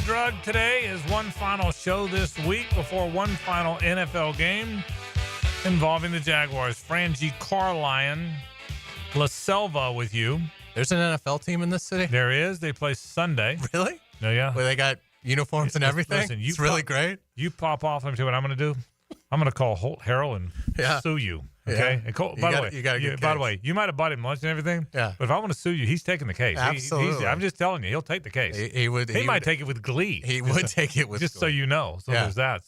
drug today is one final show this week before one final NFL game involving the Jaguars. Frangie Carlyon, La Selva with you. There's an NFL team in this city? There is. They play Sunday. Really? No, yeah. Where they got uniforms and everything? Listen, it's really great. You pop off. Let me tell you what I'm going to do. I'm going to call Holt Harrell and sue you. Okay. Yeah. And by the way, you might have bought him lunch and everything. Yeah. But if I want to sue you, he's taking the case. Absolutely. I'm just telling you, he'll take the case. He might take it with glee. He would take it with just glee. so you know. So there's that.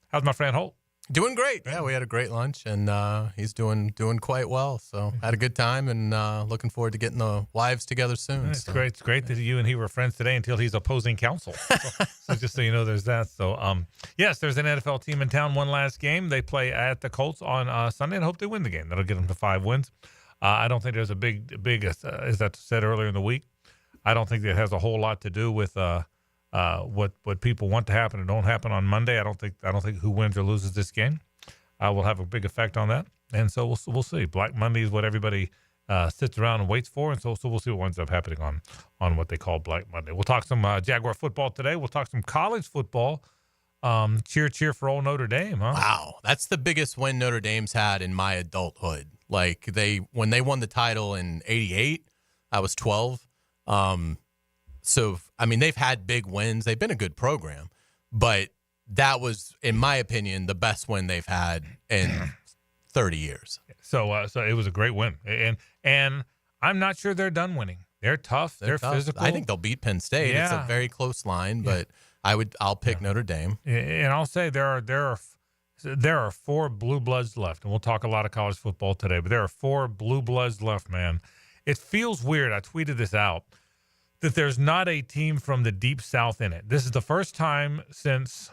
How's my friend Holt? Doing great. Yeah, we had a great lunch, and he's doing quite well. So had a good time, and looking forward to getting the wives together soon. It's great. It's great that you and he were friends today until he's opposing counsel. So just so you know, there's that. So yes, there's an NFL team in town. One last game. They play at the Colts on Sunday, and hope they win the game. That'll get them to 5 wins. I don't think there's a big as that said earlier in the week. I don't think it has a whole lot to do with what people want to happen and don't happen on Monday. I don't think who wins or loses this game will have a big effect on that. And so we'll see. Black Monday is what everybody sits around and waits for, and so we'll see what ends up happening on what they call Black Monday. We'll talk some Jaguar football today. We'll talk some college football. Cheer for old Notre Dame, huh? Wow, that's the biggest win Notre Dame's had in my adulthood. Like when they won the title in '88, I was 12. So, I mean, they've had big wins. They've been a good program. But that was, in my opinion, the best win they've had in 30 years. So it was a great win. And I'm not sure they're done winning. They're tough. They're physical. I think they'll beat Penn State. Yeah. It's a very close line, but I'll pick Notre Dame. And I'll say there are 4 blue bloods left. And we'll talk a lot of college football today, but there are 4 blue bloods left, man. It feels weird. I tweeted this out. That there's not a team from the Deep South in it. This is the first time since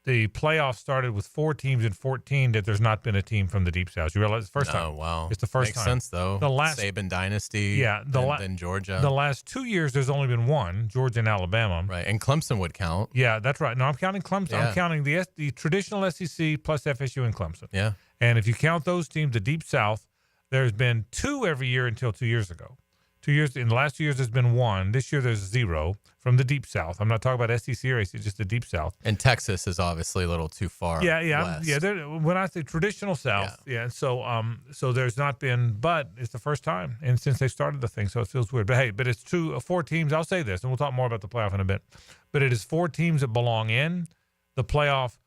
the playoffs started with 4 teams in 14 that there's not been a team from the Deep South. You realize it's the first time? Oh, wow. It's the first Makes time. sense, though. The last Saban dynasty, then Georgia. The last 2 years, there's only been one, Georgia and Alabama. Right, and Clemson would count. Yeah, that's right. No, I'm counting Clemson. Yeah. I'm counting the traditional SEC plus FSU and Clemson. Yeah. And if you count those teams, the Deep South, there's been 2 every year until 2 years ago. 2 years in the last 2 years, there's been 1. This year, there's 0 from the Deep South. I'm not talking about SEC or ACC, just the Deep South. And Texas is obviously a little too far. West. When I say traditional South, so there's not been, but it's the first time, and since they started the thing, so it feels weird. But hey, it's 4 teams. I'll say this, and we'll talk more about the playoff in a bit. But it is 4 teams that belong in the playoff.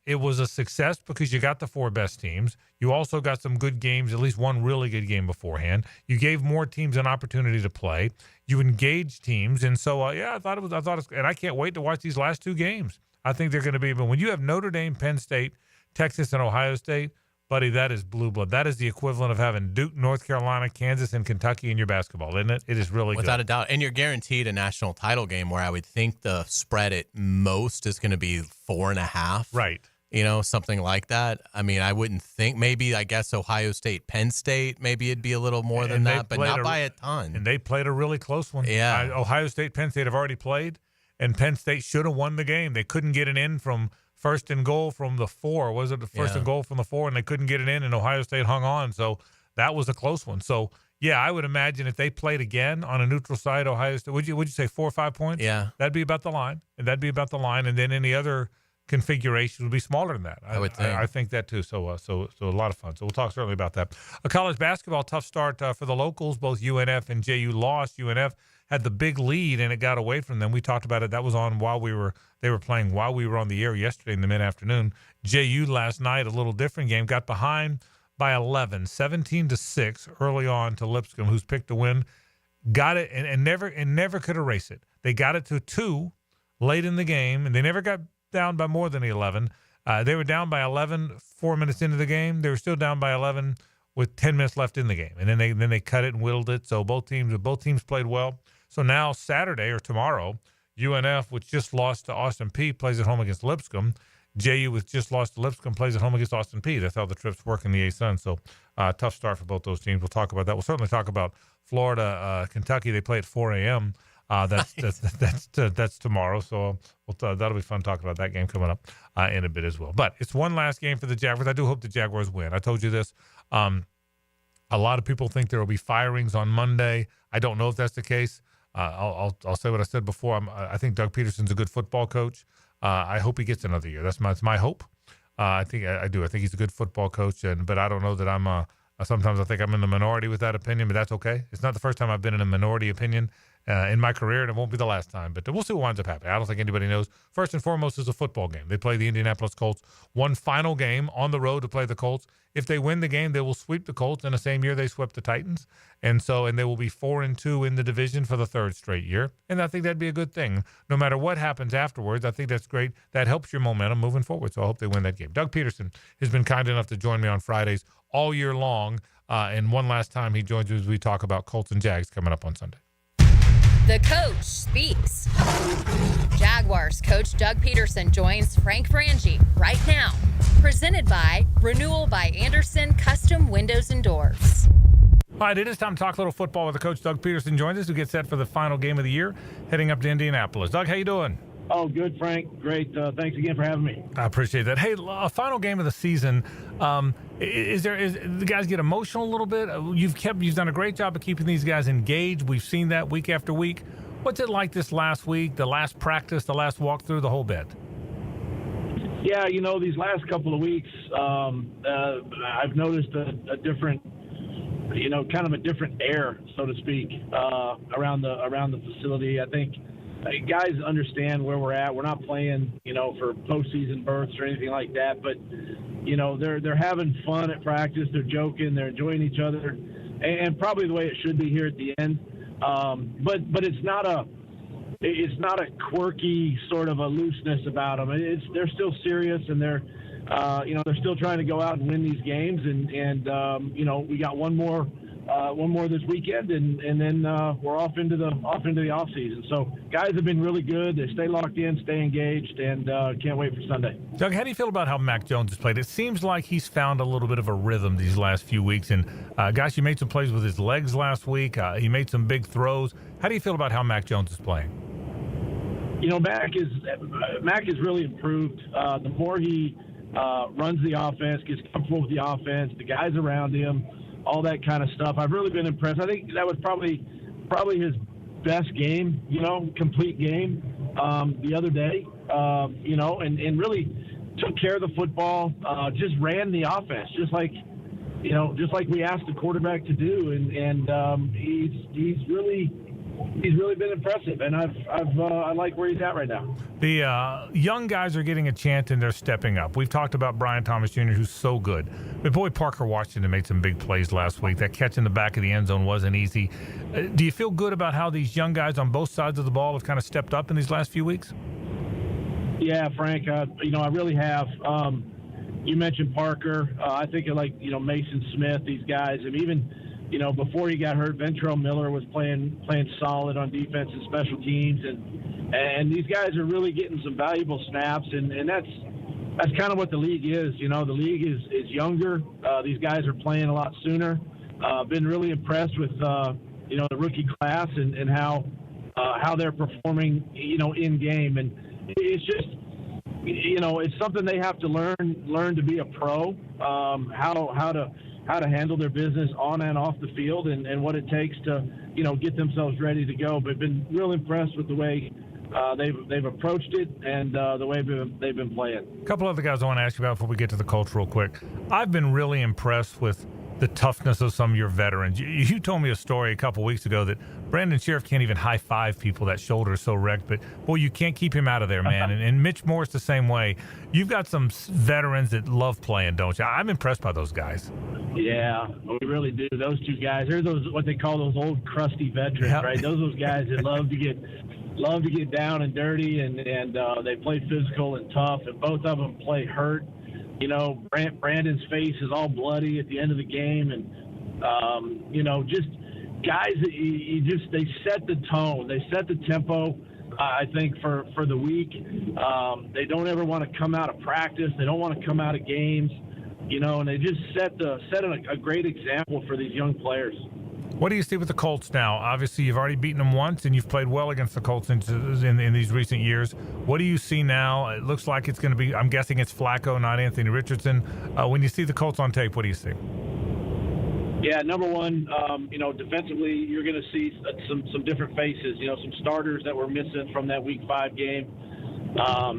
It was a success because you got the 4 best teams. You also got some good games, at least one really good game beforehand. You gave more teams an opportunity to play. You engaged teams, and so I thought it was, and I can't wait to watch these last 2 games. I think they're going to be. But when you have Notre Dame, Penn State, Texas, and Ohio State, buddy, that is blue blood. That is the equivalent of having Duke, North Carolina, Kansas, and Kentucky in your basketball, isn't it? It is really good. Without a doubt. And you're guaranteed a national title game where I would think the spread at most is going to be 4.5. Right. Something like that. I mean, I wouldn't think. Maybe, I guess, Ohio State, Penn State, maybe it'd be a little more than that, but not by a ton. And they played a really close one. Yeah. Ohio State, Penn State have already played, and Penn State should have won the game. They couldn't get it in from first and goal from the 4. Was it the first and goal from the 4, and they couldn't get it in, and Ohio State hung on. So that was a close one. So, yeah, I would imagine if they played again on a neutral site, Ohio State, would you say 4 or 5 points? Yeah. That'd be about the line. And then any other configuration would be smaller than that. I would think. I think that too. So a lot of fun. So we'll talk certainly about that. A college basketball, tough start for the locals. Both UNF and JU lost. UNF had the big lead and it got away from them. We talked about it. That was on they were playing while we were on the air yesterday in the mid-afternoon. JU last night, a little different game, got behind by 11, 17-6 early on to Lipscomb, who's picked to win. Got it and never could erase it. They got it to 2 late in the game, and they never got down by more than 11. They were down by 11 4 minutes into the game. They were still down by 11 with 10 minutes left in the game, and then they cut it and whittled it. So both teams played well. So now Saturday or tomorrow, UNF, which just lost to Austin Peay, plays at home against Lipscomb. JU, which just lost to Lipscomb, plays at home against Austin Peay. That's how the trips work in the A-Sun. So tough start for both those teams. We'll talk about that. We'll certainly talk about Florida, Kentucky. They play at 4 a.m. That's tomorrow. So that'll be fun talking about that game coming up in a bit as well. But it's one last game for the Jaguars. I do hope the Jaguars win. I told you this. A lot of people think there will be firings on Monday. I don't know if that's the case. I'll say what I said before. I think Doug Peterson's a good football coach. I hope he gets another year. That's my hope. I think I do. I think he's a good football coach, but I don't know that I'm. Sometimes I think I'm in the minority with that opinion, but that's okay. It's not the first time I've been in a minority opinion in my career, and it won't be the last time. But we'll see what winds up happening. I don't think anybody knows. First and foremost is a football game. They play the Indianapolis Colts one final game on the road to play the Colts. If they win the game, they will sweep the Colts in the same year they swept the Titans. And they will be 4-2 in the division for the third straight year. And I think that'd be a good thing. No matter what happens afterwards, I think that's great. That helps your momentum moving forward. So I hope they win that game. Doug Peterson has been kind enough to join me on Fridays all year long. And one last time he joins us as we talk about Colts and Jags coming up on Sunday. The coach speaks. Jaguars coach Doug Peterson joins Frank Frangie right now. Presented by Renewal by Anderson Custom Windows and Doors. All right, it is time to talk a little football with the coach. Doug Peterson joins us to get set for the final game of the year, heading up to Indianapolis. Doug, how you doing? Oh, good, Frank. Great. Thanks again for having me. I appreciate that. Hey, a final game of the season. Is the guys get emotional a little bit? You've done a great job of keeping these guys engaged. We've seen that week after week. What's it like this last week, the last practice, the last walkthrough, the whole bit? Yeah, these last couple of weeks, I've noticed a different, kind of a different air, so to speak, around the facility. I think guys understand where we're at. We're not playing, for postseason berths or anything like that, but they're having fun at practice. They're joking. They're enjoying each other, and probably the way it should be here at the end. But it's not a quirky sort of a looseness about them. They're still serious, and they're still trying to go out and win these games. And we got one more this weekend, and then we're off into the off season. So guys have been really good. They stay locked in, stay engaged, and can't wait for Sunday. Doug, how do you feel about how Mac Jones has played? It seems like he's found a little bit of a rhythm these last few weeks. And gosh, he made some plays with his legs last week. He made some big throws. How do you feel about how Mac Jones is playing? Mac has really improved. The more he runs the offense, gets comfortable with the offense, the guys around him, all that kind of stuff. I've really been impressed. I think that was probably his best game, complete game the other day, and really took care of the football, just ran the offense, just like we asked the quarterback to do. And he's really been impressive, and I like where he's at right now. The young guys are getting a chance, and they're stepping up. We've talked about Brian Thomas Jr., who's so good. But boy, Parker Washington made some big plays last week. That catch in the back of the end zone wasn't easy. Do you feel good about how these young guys on both sides of the ball have kind of stepped up in these last few weeks? Yeah, Frank, I really have. You mentioned Parker. I think of Mason Smith, these guys, and even before he got hurt, Ventrell Miller was playing solid on defense and special teams, and these guys are really getting some valuable snaps, and that's kind of what the league is. The league is younger. These guys are playing a lot sooner. Been really impressed with the rookie class and how they're performing in game, and it's just it's something they have to learn to be a pro. How to handle their business on and off the field, and what it takes to get themselves ready to go. But been real impressed with the way they've approached it and the way they've been playing. A couple other guys I want to ask you about before we get to the Colts real quick. I've been really impressed with the toughness of some of your veterans. You told me a story a couple weeks ago that Brandon Sheriff can't even high-five people. That shoulder is so wrecked. But, boy, you can't keep him out of there, man. And Mitch Moore's the same way. You've got some veterans that love playing, don't you? I'm impressed by those guys. Yeah, we really do. Those two guys, they're those what they call those old crusty veterans, yep. Right? Those guys that love to get down and dirty, and they play physical and tough, and both of them play hurt. Brandon's face is all bloody at the end of the game, and just guys that they set the tone, they set the tempo. I think for the week, they don't ever want to come out of practice, they don't want to come out of games, and they just set a great example for these young players. What do you see with the Colts now? Obviously, you've already beaten them once, and you've played well against the Colts in these recent years. What do you see now? It looks like it's going to be, I'm guessing it's Flacco, not Anthony Richardson. When you see the Colts on tape, what do you see? Yeah, number one, defensively, you're going to see some different faces. Some starters that were missing from that Week 5 game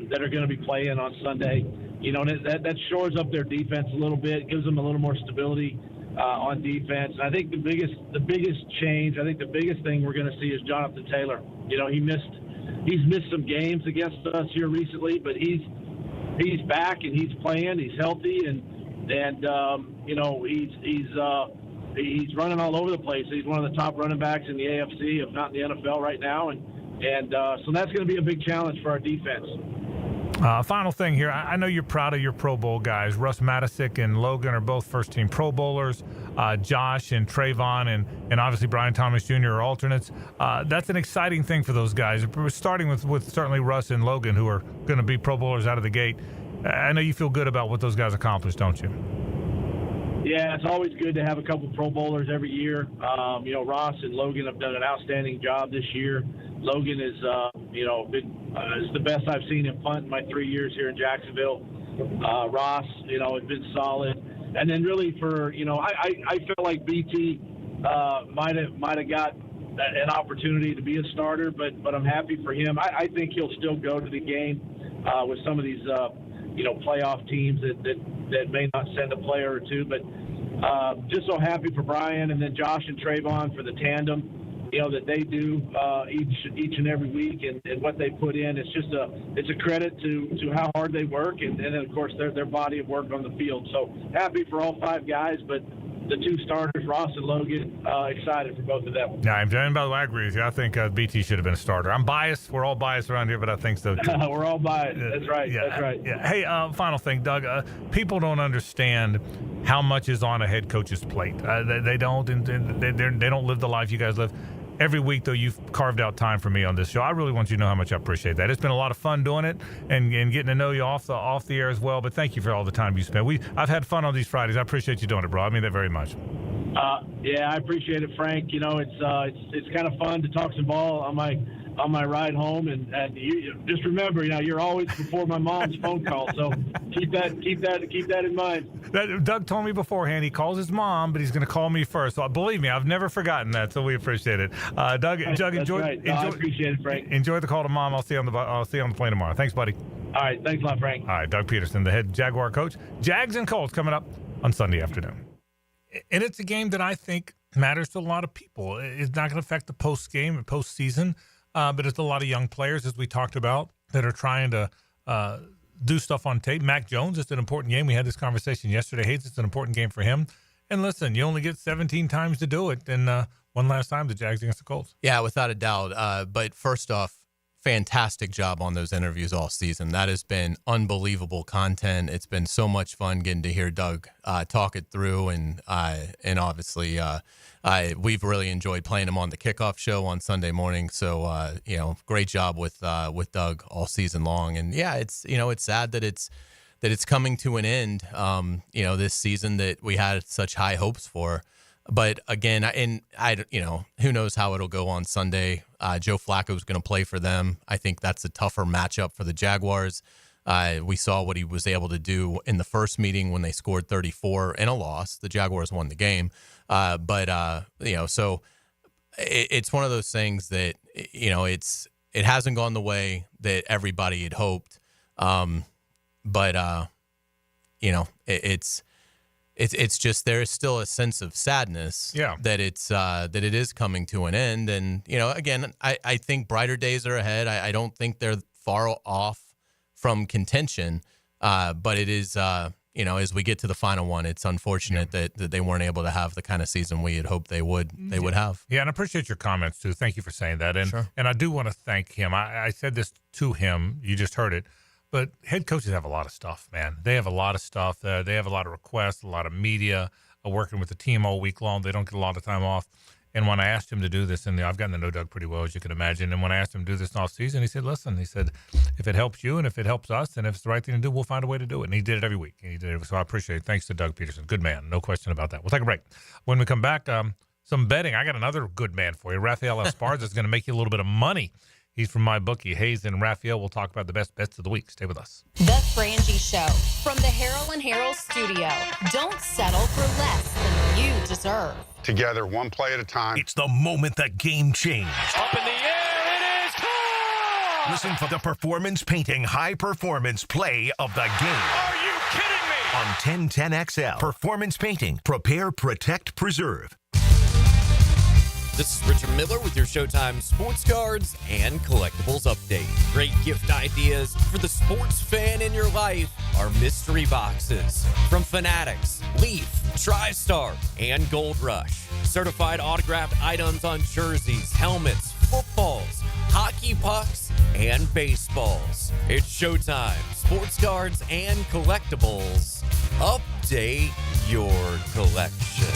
that are going to be playing on Sunday. That shores up their defense a little bit, gives them a little more stability on defense. And I think the biggest change, I think the biggest thing we're going to see is Jonathan Taylor. He's missed some games against us here recently, but he's back and he's playing. He's healthy and he's running all over the place. He's one of the top running backs in the AFC, if not in the NFL right now, and so that's going to be a big challenge for our defense. Final thing here. I know you're proud of your Pro Bowl guys. Russ Matisic and Logan are both first-team Pro Bowlers. Josh and Trayvon and obviously Brian Thomas Jr. are alternates. That's an exciting thing for those guys. We're starting with certainly Russ and Logan, who are going to be Pro Bowlers out of the gate. I know you feel good about what those guys accomplished, don't you? Yeah, it's always good to have a couple Pro Bowlers every year. Ross and Logan have done an outstanding job this year. Logan is, is the best I've seen him punt in my 3 years here in Jacksonville. Ross, has been solid. And then really I felt like BT might have got an opportunity to be a starter, but I'm happy for him. I think he'll still go to the game with some of these playoff teams that may not send a player or two, but just so happy for Brian and then Josh and Trayvon for the tandem, that they do each and every week and what they put in. It's a credit to how hard they work and then of course their body of work on the field. So happy for all 5 guys, but the 2 starters, Ross and Logan, excited for both of them. Yeah, and by the way, I agree with you. I think BT should have been a starter. I'm biased. We're all biased around here, but I think so too. We're all biased. That's right. Yeah, That's right. Yeah. Hey, final thing, Doug. People don't understand how much is on a head coach's plate. They don't, and they don't live the life you guys live. Every week, though, you've carved out time for me on this show. I really want you to know how much I appreciate that. It's been a lot of fun doing it and getting to know you off the air as well. But thank you for all the time you spent. I've had fun on these Fridays. I appreciate you doing it, bro. I mean that very much. Yeah, I appreciate it, Frank. It's kind of fun to talk some ball on my ride home, and you just remember, you're always before my mom's phone call, so keep that in mind. Doug told me beforehand he calls his mom, but he's going to call me first. So believe me, I've never forgotten that. So we appreciate it. Doug, enjoy. Right. I appreciate it, Frank. Enjoy the call to mom. I'll see you on the plane tomorrow. Thanks, buddy. All right, thanks a lot, Frank. All right, Doug Peterson, the head Jaguar coach. Jags and Colts coming up on Sunday afternoon. And it's a game that I think matters to a lot of people. It's not going to affect the post-game and postseason, but it's a lot of young players, as we talked about, that are trying to do stuff on tape. Mac Jones, it's an important game. We had this conversation yesterday. Hays, it's an important game for him. And listen, you only get 17 times to do it. And one last time, the Jags against the Colts. Yeah, without a doubt. But first off, fantastic job on those interviews all season. That has been unbelievable content. It's been so much fun getting to hear Doug talk it through, and obviously we've really enjoyed playing him on the kickoff show on Sunday morning. So great job with Doug all season long. And yeah, it's sad that it's coming to an end. This season that we had such high hopes for. But again, who knows how it'll go on Sunday. Joe Flacco is going to play for them. I think that's a tougher matchup for the Jaguars. We saw what he was able to do in the first meeting when they scored 34 in a loss. The Jaguars won the game. So it's one of those things that, it hasn't gone the way that everybody had hoped. It's just there is still a sense of sadness that it is coming to an end. And, again, I think brighter days are ahead. I don't think they're far off from contention. But it is, as we get to the final one, it's unfortunate that they weren't able to have the kind of season we had hoped they would have. Yeah, and I appreciate your comments, too. Thank you for saying that. And Sure. And I do want to thank him. I said this to him. You just heard it. But head coaches have a lot of stuff, man. They have a lot of stuff. They have a lot of requests, a lot of media, working with the team all week long. They don't get a lot of time off. And when I asked him to do this, and I've gotten to know Doug pretty well, as you can imagine, and when I asked him to do this in off season, he said, listen, if it helps you and if it helps us and if it's the right thing to do, we'll find a way to do it. And he did it every week. So I appreciate it. Thanks to Doug Peterson. Good man. No question about that. We'll take a break. When we come back, some betting. I got another good man for you. Rafael Esparza is going to make you a little bit of money. He's from MyBookie. Hays and Raphael will talk about the best bets of the week. Stay with us. The Frangie Show from the Harrell and Harrell studio. Don't settle for less than you deserve. Together, one play at a time. It's the moment the game changed. Up in the air, it is caught! Listen for the performance painting high performance play of the game. Are you kidding me? On 1010XL. Performance painting. Prepare, protect, preserve. This is Richard Miller with your Showtime Sports Cards and Collectibles Update. Great gift ideas for the sports fan in your life are mystery boxes from Fanatics, Leaf, TriStar, and Gold Rush. Certified autographed items on jerseys, helmets, footballs, hockey pucks, and baseballs. It's Showtime Sports Cards and Collectibles. Update your collection.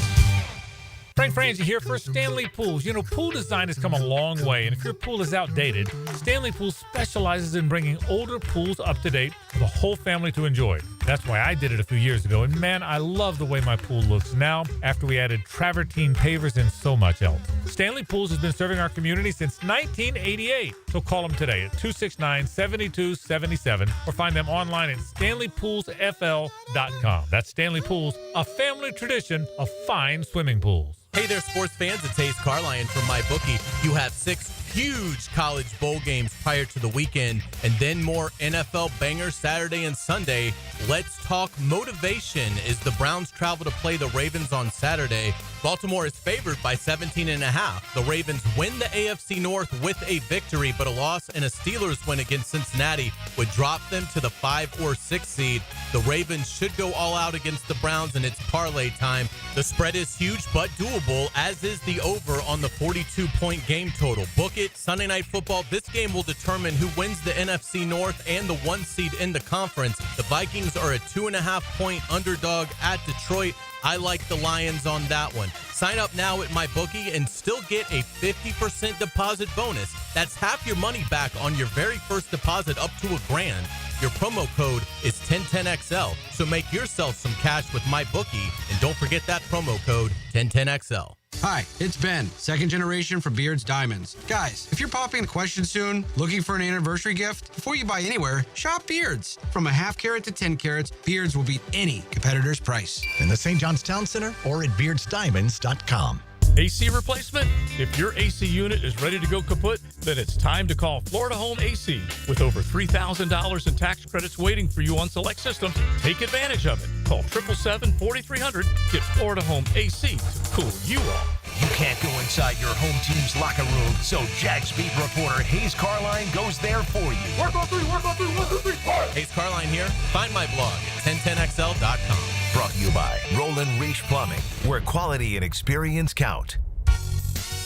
Frank Frangie here for Stanley Pools. You know, pool design has come a long way, and if your pool is outdated, Stanley Pools specializes in bringing older pools up to date for the whole family to enjoy. That's why I did it a few years ago, and man, I love the way my pool looks now after we added travertine pavers and so much else. Stanley Pools has been serving our community since 1988, so call them today at 269-7277 or find them online at stanleypoolsfl.com. That's Stanley Pools, a family tradition of fine swimming pools. Hey there, sports fans. It's Hays Carlyon from MyBookie. You have 6 huge college bowl games prior to the weekend, and then more NFL bangers Saturday and Sunday. Let's talk motivation as the Browns travel to play the Ravens on Saturday. Baltimore is favored by 17.5. The Ravens win the AFC North with a victory, but a loss and a Steelers win against Cincinnati would drop them to the 5 or 6 seed. The Ravens should go all out against the Browns, and it's parlay time. The spread is huge but doable, as is the over on the 42-point game total. Book it. Sunday Night Football. This game will determine who wins the NFC North and the 1 seed in the conference. The Vikings are a 2.5-point underdog at Detroit. I like the Lions on that one. Sign up now at MyBookie and still get a 50% deposit bonus. That's half your money back on your very first deposit up to $1,000. Your promo code is 1010XL, so make yourself some cash with MyBookie, and don't forget that promo code 1010XL. Hi, it's Ben, second generation from Beard's Diamonds. Guys, if you're popping a question soon, looking for an anniversary gift, before you buy anywhere, shop Beard's. From a half carat to 10 carats, Beard's will beat any competitor's price. In the St. John's Town Center or at beardsdiamonds.com. AC replacement? If your AC unit is ready to go kaput, then it's time to call Florida Home AC. With over $3,000 in tax credits waiting for you on select systems, take advantage of it. Call 777-4300. Get Florida Home AC to cool you off. You can't go inside your home team's locker room, so Jags beat reporter Hays Carlyon goes there for you. Work on three, 1, 2, 3, 4. Hays Carlyon here. Find my blog at 1010XL.com. Brought to you by Roland Reach Plumbing, where quality and experience count.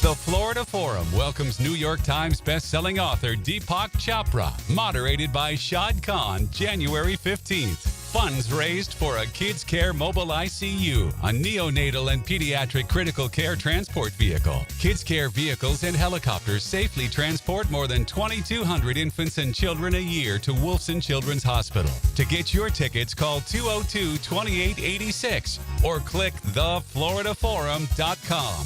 The Florida Forum welcomes New York Times bestselling author Deepak Chopra, moderated by Shad Khan, January 15th. Funds raised for a Kids Care Mobile ICU, a neonatal and pediatric critical care transport vehicle. Kids Care vehicles and helicopters safely transport more than 2,200 infants and children a year to Wolfson Children's Hospital. To get your tickets, call 202-2886 or click thefloridaforum.com.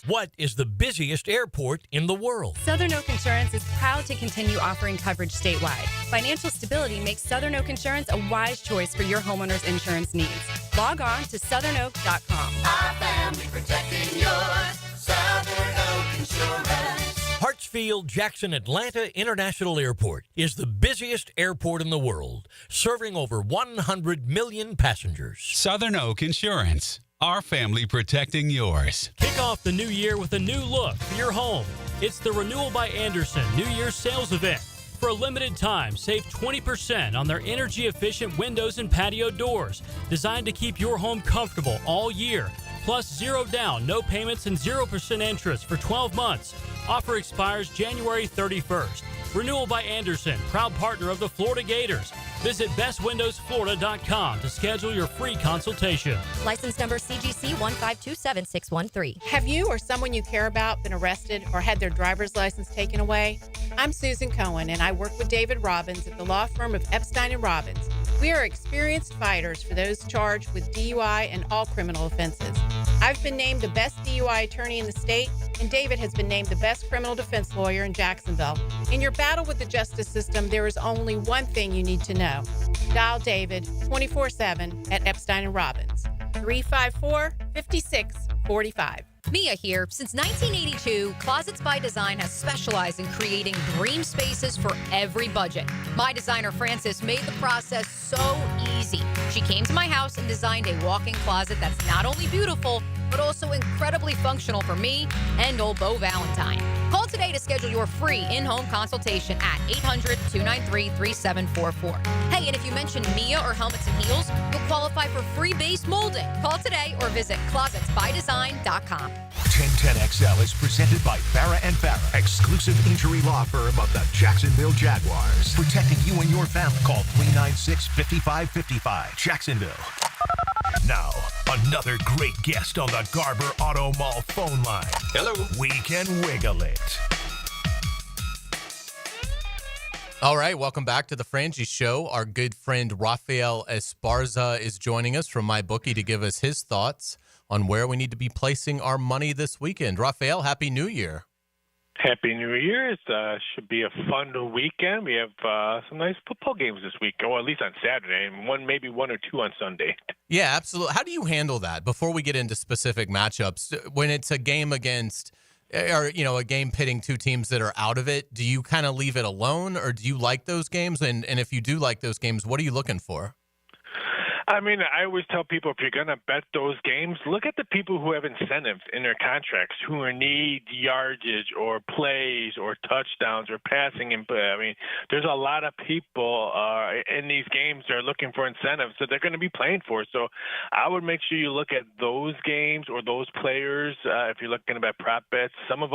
What is the busiest airport in the world? Southern Oak Insurance is proud to continue offering coverage statewide. Financial stability makes Southern Oak Insurance a wise choice for your homeowner's insurance needs. Log on to southernoak.com. Our family protecting yours. Southern Oak Insurance. Hartsfield Jackson Atlanta International Airport is the busiest airport in the world, serving over 100 million passengers. Southern Oak Insurance. Our family protecting yours. Kick off the new year with a new look for your home. It's the Renewal by Andersen New Year's sales event. For a limited time, save 20% on their energy-efficient windows and patio doors, designed to keep your home comfortable all year. Plus, 0 down, no payments, and 0% interest for 12 months. Offer expires January 31st. Renewal by Andersen, proud partner of the Florida Gators. Visit bestwindowsflorida.com to schedule your free consultation. License number CGC 1527613. Have you or someone you care about been arrested or had their driver's license taken away? I'm Susan Cohen, and I work with David Robbins at the law firm of Epstein & Robbins. We are experienced fighters for those charged with DUI and all criminal offenses. I've been named the best DUI attorney in the state, and David has been named the best criminal defense lawyer in Jacksonville. In your battle with the justice system, there is only one thing you need to know. Dial David 24/7 at Epstein and Robbins, 354-5645. Mia here. Since 1982, Closets by Design has specialized in creating dream spaces for every budget. My designer, Frances, made the process so easy. She came to my house and designed a walk-in closet that's not only beautiful, but also incredibly functional for me and old Beau Valentine. Call today to schedule your free in-home consultation at 800-293-3744. Hey, and if you mention Mia or Helmets and Heels, you'll qualify for free base molding. Call today or visit closetsbydesign.com. 1010XL is presented by Farah and Farah, exclusive injury law firm of the Jacksonville Jaguars. Protecting you and your family. Call 396-5555. Jacksonville. Now, another great guest on the Garber Auto Mall phone line. Hello. We can wiggle it. All right, welcome back to the Frangie Show. Our good friend Rafael Esparza is joining us from MyBookie to give us his thoughts on where we need to be placing our money this weekend. Rafael, Happy New Year. Happy New Year. It should be a fun weekend. We have some nice football games this week, or at least on Saturday, and maybe one or two on Sunday. Yeah, absolutely. How do you handle that before we get into specific matchups? When it's a game against, or a game pitting two teams that are out of it, do you kind of leave it alone, or do you like those games? And if you do like those games, what are you looking for? I mean, I always tell people, if you're going to bet those games, look at the people who have incentives in their contracts, who need yardage or plays or touchdowns or passing input. I mean, there's a lot of people in these games that are looking for incentives that they're going to be playing for. So I would make sure you look at those games or those players if you're looking at prop bets. Some of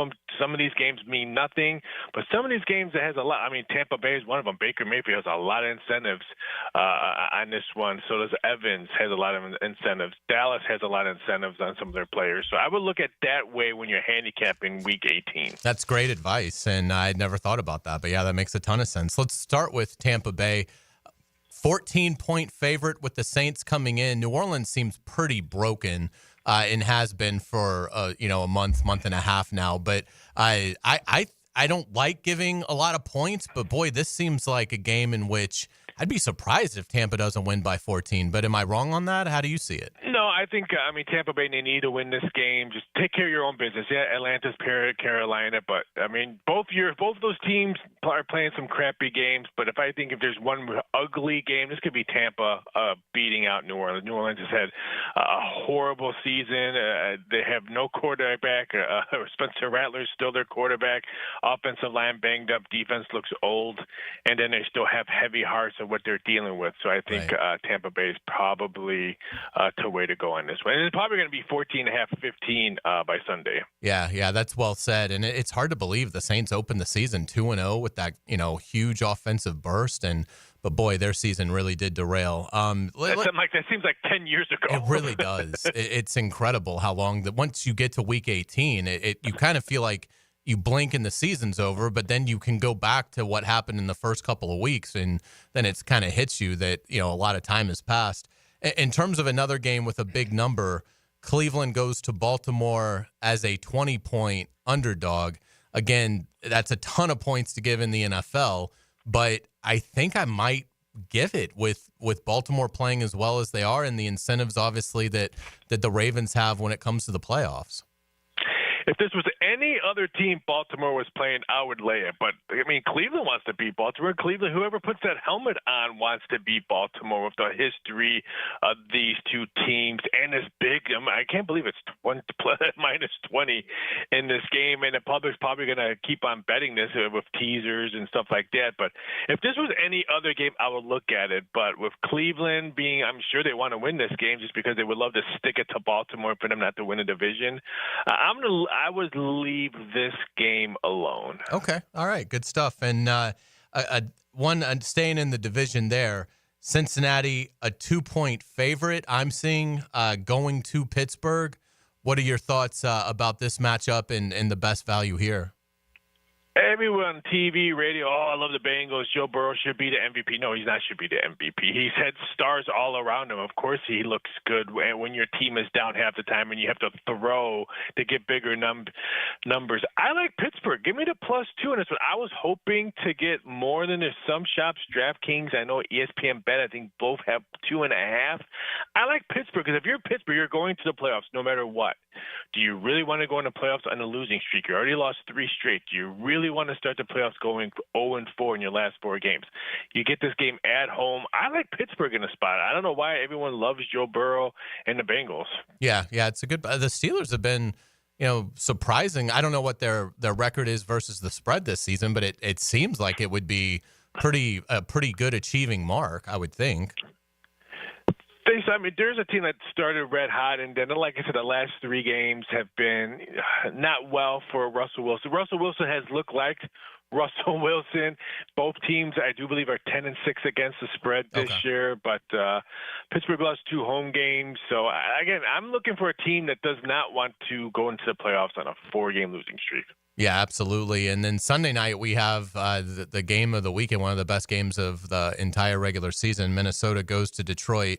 these games mean nothing, but some of these games that has a lot. I mean, Tampa Bay is one of them. Baker Mayfield has a lot of incentives on this one. So does Evans has a lot of incentives. Dallas has a lot of incentives on some of their players. So I would look at that way when you're handicapping Week 18. That's great advice, and I'd never thought about that. But, yeah, that makes a ton of sense. Let's start with Tampa Bay. 14-point favorite with the Saints coming in. New Orleans seems pretty broken and has been for, a month and a half now. But I don't like giving a lot of points, but, boy, this seems like a game in which – I'd be surprised if Tampa doesn't win by 14, but am I wrong on that? How do you see it? No, I think, Tampa Bay, they need to win this game. Just take care of your own business. Yeah, Atlanta's Carolina, but, both of those teams are playing some crappy games, but if there's one ugly game, this could be Tampa beating out New Orleans. New Orleans has had a horrible season. They have no quarterback. Spencer Rattler's still their quarterback. Offensive line banged up. Defense looks old, and then they still have heavy hearts of what they're dealing with. So I think Tampa Bay is probably the way to go on this one. And it's probably going to be 14.5-15 by Sunday. Yeah, that's well said. And it's hard to believe the Saints opened the season 2-0 with that, huge offensive burst. But boy, their season really did derail. That seems like 10 years ago. It really does. It's incredible how long that once you get to Week 18, you kind of feel like you blink and the season's over, but then you can go back to what happened in the first couple of weeks, and then it's kind of hits you that, a lot of time has passed. In terms of another game with a big number, Cleveland goes to Baltimore as a 20-point underdog. Again, that's a ton of points to give in the NFL, but I think I might give it with Baltimore playing as well as they are and the incentives, obviously, that the Ravens have when it comes to the playoffs. If this was any other team Baltimore was playing, I would lay it. But, Cleveland wants to beat Baltimore. Cleveland, whoever puts that helmet on wants to beat Baltimore with the history of these two teams. And this big, I can't believe it's -20 in this game. And the public's probably going to keep on betting this with teasers and stuff like that. But if this was any other game, I would look at it. But with Cleveland being, I'm sure they want to win this game just because they would love to stick it to Baltimore for them not to win a division. I would leave this game alone. Okay. All right. Good stuff. And staying in the division there, Cincinnati, a 2-point favorite. I'm seeing going to Pittsburgh. What are your thoughts about this matchup and the best value here? Everyone on TV, radio, I love the Bengals. Joe Burrow should be the MVP. No, he's not should be the MVP. He's had stars all around him. Of course he looks good when your team is down half the time and you have to throw to get bigger numbers. I like Pittsburgh. Give me the +2 in this one. I was hoping to get more than there's some shops. DraftKings, I know ESPN Bet, I think both have 2.5. I like Pittsburgh because if you're Pittsburgh, you're going to the playoffs no matter what. Do you really want to go in the playoffs on a losing streak? You already lost 3 straight. Do you really want to start the playoffs going 0-4 in your last 4 games? You get this game at home. I like Pittsburgh in the spot. I don't know why everyone loves Joe Burrow and the Bengals. Yeah, it's a good. The Steelers have been, surprising. I don't know what their record is versus the spread this season, but it seems like it would be a pretty good achieving mark, I would think. I mean, there's a team that started red hot, and then, like I said, the last 3 games have been not well for Russell Wilson. Russell Wilson has looked like Russell Wilson. Both teams, I do believe, are 10-6 against the spread this year, but Pittsburgh lost 2 home games. So, again, I'm looking for a team that does not want to go into the playoffs on a 4-game losing streak. Yeah, absolutely. And then Sunday night, we have the game of the weekend, one of the best games of the entire regular season. Minnesota goes to Detroit.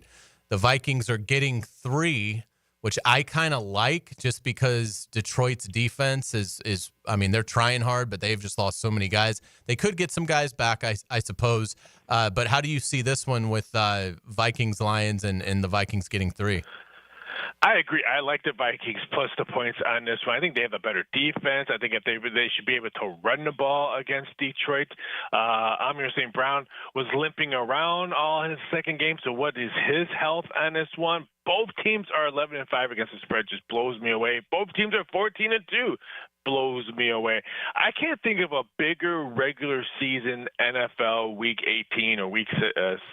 The Vikings are getting 3, which I kind of like just because Detroit's defense is they're trying hard, but they've just lost so many guys. They could get some guys back, I suppose. But how do you see this one with Vikings-Lions and the Vikings getting 3? I agree. I like the Vikings plus the points on this one. I think they have a better defense. I think if they should be able to run the ball against Detroit. Amir St. Brown was limping around all his second game, so what is his health on this one? Both teams are 11-5 against the spread. Just blows me away. Both teams are 14-2. Blows me away. I can't think of a bigger regular season NFL Week 18 or Week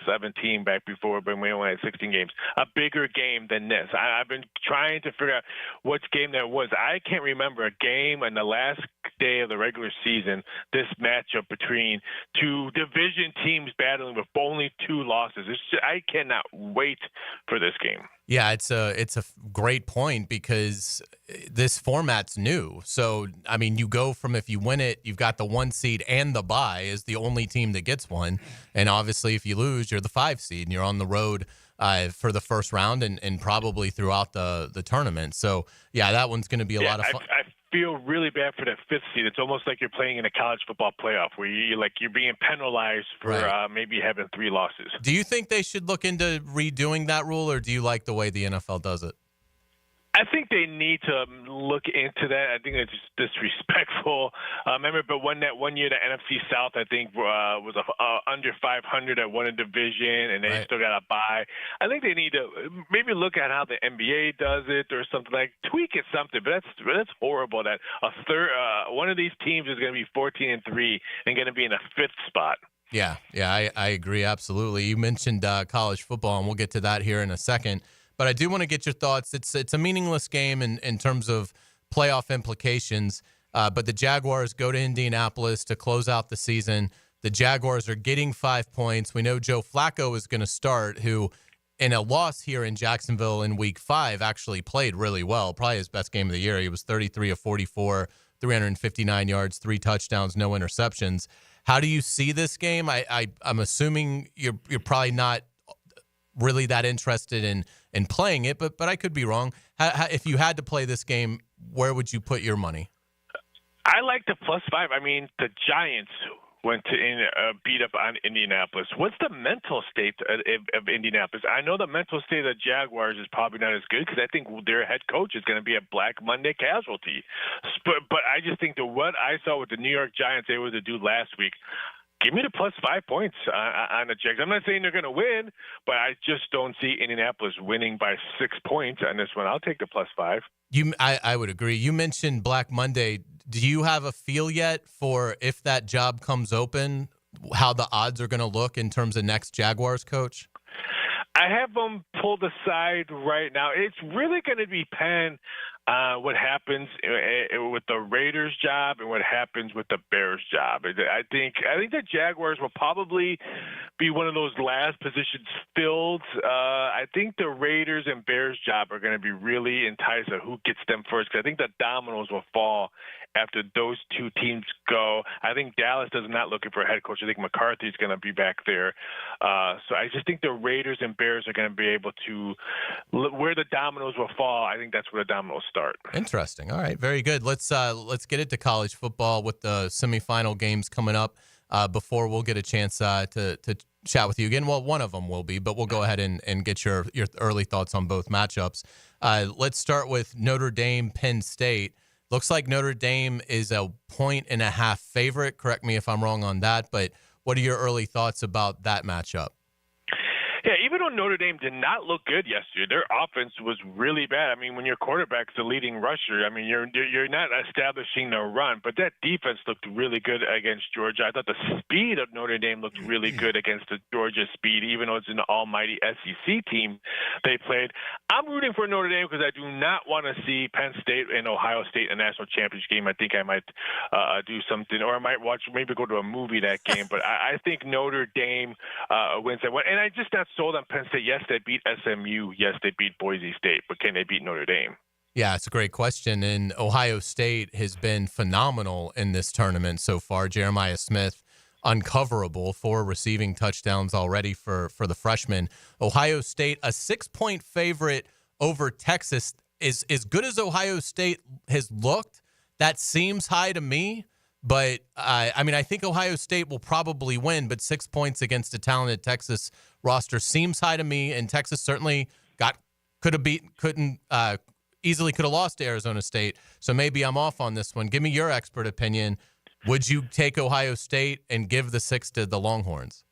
17 back before when we only had 16 games. A bigger game than this. I've been trying to figure out which game that was. I can't remember a game on the last day of the regular season, this matchup between 2 division teams battling with only 2 losses. I cannot wait for this game. Yeah, it's a great point because this format's new. So, I mean, you go from if you win it, you've got the 1 seed and the bye is the only team that gets one. And obviously, if you lose, you're the 5 seed and you're on the road for the first round and probably throughout the tournament. So, yeah, that one's going to be a lot of fun. I feel really bad for that 5th seed. It's almost like you're playing in a college football playoff where you're being penalized for maybe having 3 losses. Do you think they should look into redoing that rule, or do you like the way the NFL does it? I think they need to look into that. I think it's just disrespectful. Remember, but that one year, the NFC South, I think, was under 500 at one division, and they still got a bye. I think they need to maybe look at how the NBA does it or something tweak it something. But that's horrible that one of these teams is going to be 14-3 and going to be in a 5th spot. Yeah, I agree absolutely. You mentioned college football, and we'll get to that here in a second. But I do want to get your thoughts. It's a meaningless game in terms of playoff implications. But the Jaguars go to Indianapolis to close out the season. The Jaguars are getting 5 points. We know Joe Flacco is going to start, who in a loss here in Jacksonville in Week 5 actually played really well. Probably his best game of the year. He was 33 of 44, 359 yards, 3 touchdowns, no interceptions. How do you see this game? I'm assuming you're probably not really that interested in playing it, but I could be wrong. If you had to play this game, where would you put your money? I like the +5. I mean, the Giants went to beat up on Indianapolis. What's the mental state of Indianapolis? I know the mental state of the Jaguars is probably not as good because I think their head coach is going to be a Black Monday casualty. But I just think that what I saw with the New York Giants able to do last week, give me the +5 points on the Jags. I'm not saying they're going to win, but I just don't see Indianapolis winning by 6 points on this one. I'll take the +5. I would agree. You mentioned Black Monday. Do you have a feel yet for if that job comes open, how the odds are going to look in terms of next Jaguars coach? I have them pulled aside right now. It's really going to depend what happens with the Raiders job and what happens with the Bears job. I think the Jaguars will probably be one of those last positions filled. I think the Raiders and Bears job are going to be really enticing who gets them first, because I think the dominoes will fall after those two teams go. I think Dallas is not looking for a head coach. I think McCarthy's going to be back there. So I just think the Raiders and Bears are going to be able to, where the dominoes will fall, I think that's where the dominoes start. Interesting. All right, very good. Let's get it to college football with the semifinal games coming up before we'll get a chance to chat with you again. Well, one of them will be, but we'll go ahead and get your early thoughts on both matchups. Let's start with Notre Dame, Penn State. Looks like Notre Dame is a 1.5 favorite. Correct me if I'm wrong on that, but what are your early thoughts about that matchup? Yeah, even though Notre Dame did not look good yesterday, their offense was really bad. I mean, when your quarterback's the leading rusher, I mean, you're not establishing the run, but that defense looked really good against Georgia. I thought the speed of Notre Dame looked really good against the Georgia speed, even though it's an almighty SEC team they played. I'm rooting for Notre Dame because I do not want to see Penn State and Ohio State in a national championship game. I think I might do something, or I might maybe go to a movie that game, but I think Notre Dame wins that one. And I just not sold on Penn State. Yes, they beat SMU. Yes, they beat Boise State. But can they beat Notre Dame? Yeah, it's a great question. And Ohio State has been phenomenal in this tournament so far. Jeremiah Smith, uncoverable, 4 receiving touchdowns already for the freshman. Ohio State, a 6-point favorite over Texas. Is as good as Ohio State has looked, that seems high to me. But, I mean, I think Ohio State will probably win, but 6 points against a talented Texas roster seems high to me, and Texas certainly easily could have lost to Arizona State. So maybe I'm off on this one. Give me your expert opinion. Would you take Ohio State and give the 6 to the Longhorns?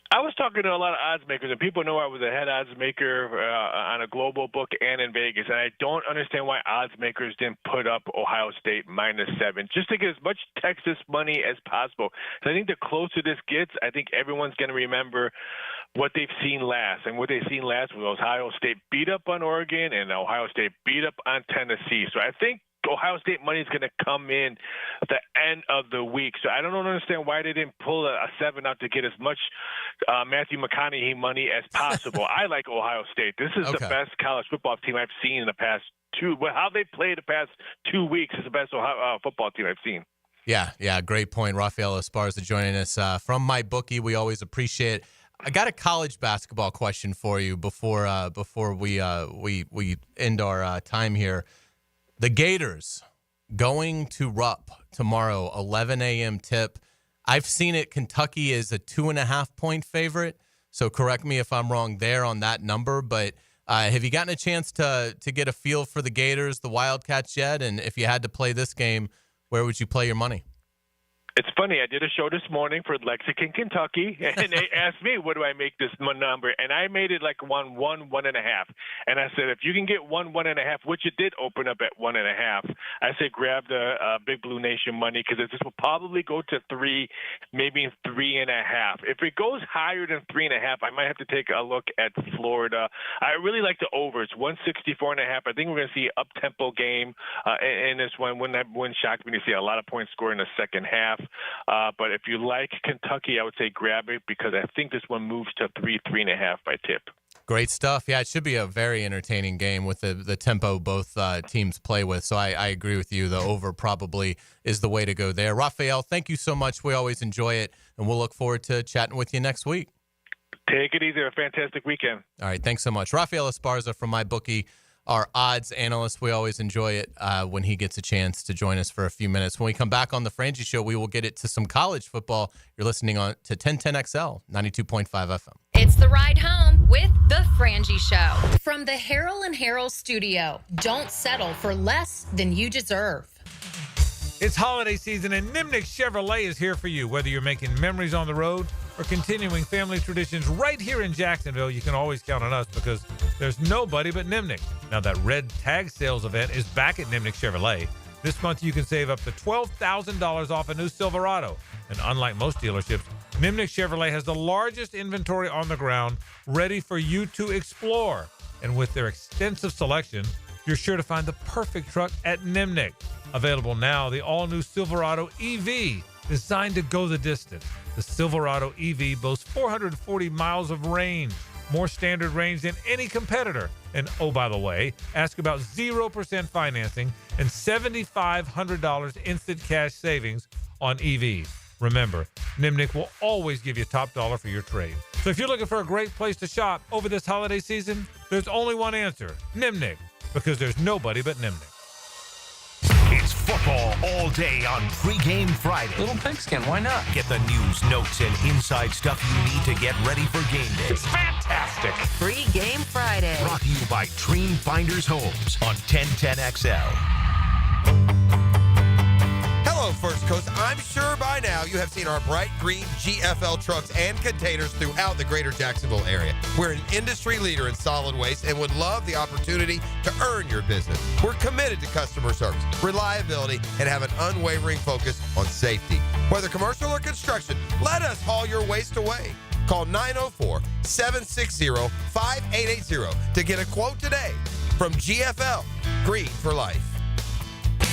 I was talking to a lot of odds makers, and people know I was a head odds maker on a global book and in Vegas, and I don't understand why odds makers didn't put up Ohio State -7, just to get as much Texas money as possible. So I think the closer this gets, I think everyone's going to remember what they've seen last, and what they've seen last was Ohio State beat up on Oregon and Ohio State beat up on Tennessee. So I think Ohio State money is going to come in at the end of the week. So I don't understand why they didn't pull a 7 out to get as much Matthew McConaughey money as possible. I like Ohio State. This is the best college football team I've seen in the past how they played the past 2 weeks is the best football team I've seen. Yeah, great point. Rafael Esparza joining us from MyBookie. We always appreciate it. I got a college basketball question for you before we end our time here. The Gators going to Rupp tomorrow, 11 a.m. tip. I've seen it. Kentucky is a 2.5-point favorite. So correct me if I'm wrong there on that number. But have you gotten a chance to get a feel for the Gators, the Wildcats yet? And if you had to play this game, where would you play your money? It's funny. I did a show this morning for Lexington, Kentucky, and they asked me, what do I make this number? And I made it like 1.5. And I said, if you can get 1.5, which it did open up at 1.5, I said grab the Big Blue Nation money, because this will probably go to 3, maybe 3.5. If it goes higher than 3.5, I might have to take a look at Florida. I really like the over. It's 164.5. I think we're going to see an up-tempo game in this one. Wouldn't shock me to see a lot of points scored in the second half. But if you like Kentucky, I would say grab it, because I think this one moves to 3.5 by tip. Great stuff. Yeah, it should be a very entertaining game with the tempo both teams play with. So I agree with you. The over probably is the way to go there. Rafael, thank you so much. We always enjoy it, and we'll look forward to chatting with you next week. Take it easy. Have a fantastic weekend. All right. Thanks so much. Rafael Esparza from MyBookie, our odds analyst. We always enjoy it when he gets a chance to join us for a few minutes. When we come back on the Frangie Show, we will get it to some college football. You're listening on to 1010XL, 92.5 FM. It's the ride home with the Frangie Show. From the Harrell and Harrell studio, don't settle for less than you deserve. It's holiday season, and Nimnick Chevrolet is here for you. Whether you're making memories on the road or continuing family traditions right here in Jacksonville, you can always count on us, because there's nobody but Nimnick. Now, that red tag sales event is back at Nimnick Chevrolet. This month, you can save up to $12,000 off a new Silverado. And unlike most dealerships, Nimnick Chevrolet has the largest inventory on the ground, ready for you to explore. And with their extensive selection, you're sure to find the perfect truck at Nimnick. Available now, the all-new Silverado EV Designed to go the distance, the Silverado EV boasts 440 miles of range, more standard range than any competitor. And oh, by the way, ask about 0% financing and $7,500 instant cash savings on EVs. Remember, Nimnik will always give you top dollar for your trade. So if you're looking for a great place to shop over this holiday season, there's only one answer, Nimnik, because there's nobody but Nimnik. It's football all day on Pregame Friday. Little pigskin, why not? Get the news, notes, and inside stuff you need to get ready for game day. It's fantastic. Pregame Friday. Brought to you by Dream Finders Homes on 1010XL. Hello, First Coast. I'm sure by now you have seen our bright green GFL trucks and containers throughout the greater Jacksonville area. We're an industry leader in solid waste and would love the opportunity to earn your business. We're committed to customer service, reliability, and have an unwavering focus on safety. Whether commercial or construction, let us haul your waste away. Call 904-760-5880 to get a quote today from GFL, Green for Life.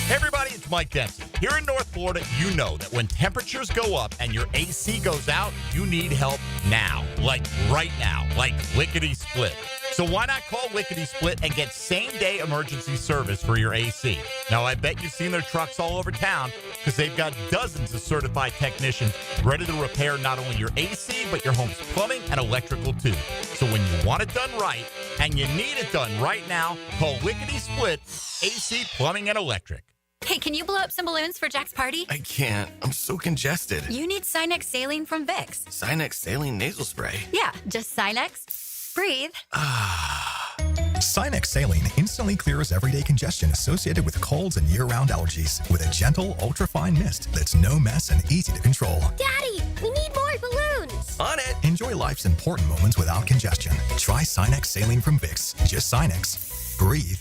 Hey everybody, it's Mike Dempsey. Here in North Florida, you know that when temperatures go up and your AC goes out, you need help now. Like right now. Like lickety-split. So why not call Lickety Split and get same-day emergency service for your AC? Now, I bet you've seen their trucks all over town because they've got dozens of certified technicians ready to repair not only your AC, but your home's plumbing and electrical too. So when you want it done right and you need it done right now, call Lickety Split AC Plumbing and Electric. Hey, can you blow up some balloons for Jack's party? I can't. I'm so congested. You need Sinex Saline from Vicks. Sinex Saline Nasal Spray. Yeah, just Sinex. Breathe. Sinex Saline instantly clears everyday congestion associated with colds and year-round allergies with a gentle, ultra-fine mist that's no mess and easy to control. Daddy, we need more balloons. On it. Enjoy life's important moments without congestion. Try Sinex Saline from Vicks. Just Sinex. Breathe.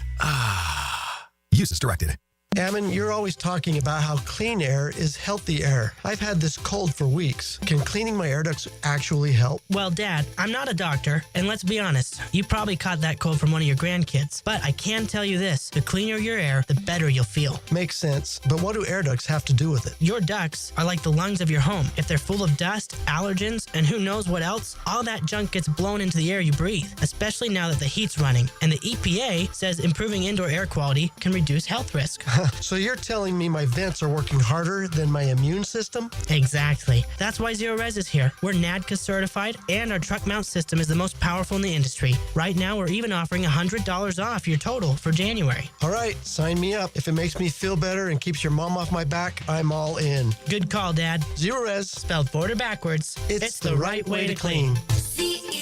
Use as directed. Ammon, you're always talking about how clean air is healthy air. I've had this cold for weeks. Can cleaning my air ducts actually help? Well, Dad, I'm not a doctor, and let's be honest, you probably caught that cold from one of your grandkids. But I can tell you this, the cleaner your air, the better you'll feel. Makes sense, but what do air ducts have to do with it? Your ducts are like the lungs of your home. If they're full of dust, allergens, and who knows what else, all that junk gets blown into the air you breathe, especially now that the heat's running. And the EPA says improving indoor air quality can reduce health risk. So you're telling me my vents are working harder than my immune system? Exactly. That's why Zero Res is here. We're NADCA certified, and our truck mount system is the most powerful in the industry. Right now, we're even offering $100 off your total for January. All right, sign me up. If it makes me feel better and keeps your mom off my back, I'm all in. Good call, Dad. Zero Res. Spelled forward or backwards. It's the right way to clean. CEROREC.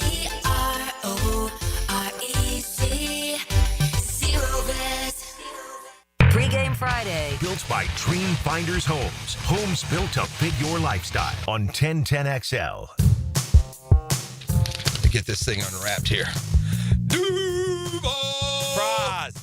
Zero Res. Pregame Friday. Built by Dream Finders Homes. Homes built to fit your lifestyle on 1010XL. To get this thing unwrapped here.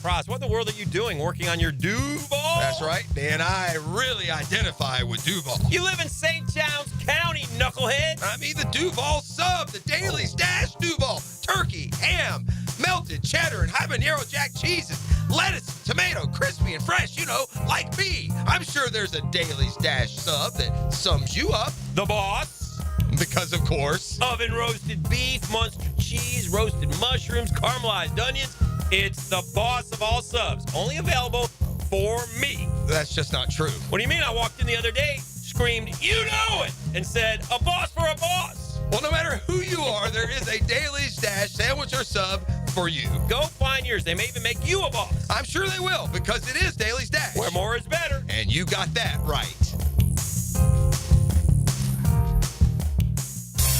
Praz, what in the world are you doing working on your Duval? That's right, Dan. I really identify with Duval. You live in St. John's County, knucklehead. I mean the Duval sub, the Daily Stash Duval. Turkey, ham, melted cheddar, and habanero jack cheeses. Lettuce, tomato, crispy and fresh, you know, like me. I'm sure there's a Daily Stash sub that sums you up. The boss. Because, of course. Oven roasted beef, Munster cheese, roasted mushrooms, caramelized onions. It's the boss of all subs. Only available for me. That's just not true. What do you mean? I walked in the other day, screamed, "You know it!" and said, "A boss for a boss." Well, no matter who you are, there is a Daily Stash sandwich or sub for you. Go find yours. They may even make you a boss. I'm sure they will, because it is Daily Stash. Where more is better. And you got that right.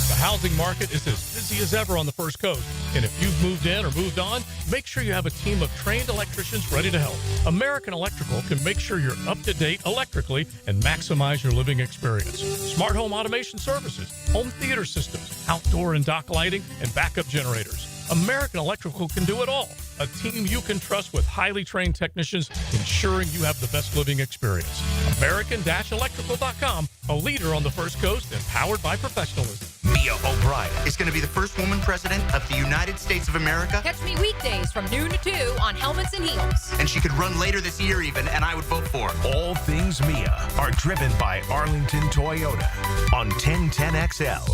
The housing market is as busy as ever on the First Coast. And if you've moved in or moved on, make sure you have a team of trained electricians ready to help. American Electrical can make sure you're up to date electrically and maximize your living experience. Smart home automation services, home theater systems, outdoor and dock lighting, and backup generators. American Electrical can do it all. A team you can trust with highly trained technicians ensuring you have the best living experience. American-electrical.com, a leader on the First Coast and powered by professionalism. Mia O'Brien is going to be the first woman president of the United States of America. Catch me weekdays from noon to 2 on Helmets and Heels. And she could run later this year even, and I would vote for her. All things Mia are driven by Arlington Toyota on 1010XL.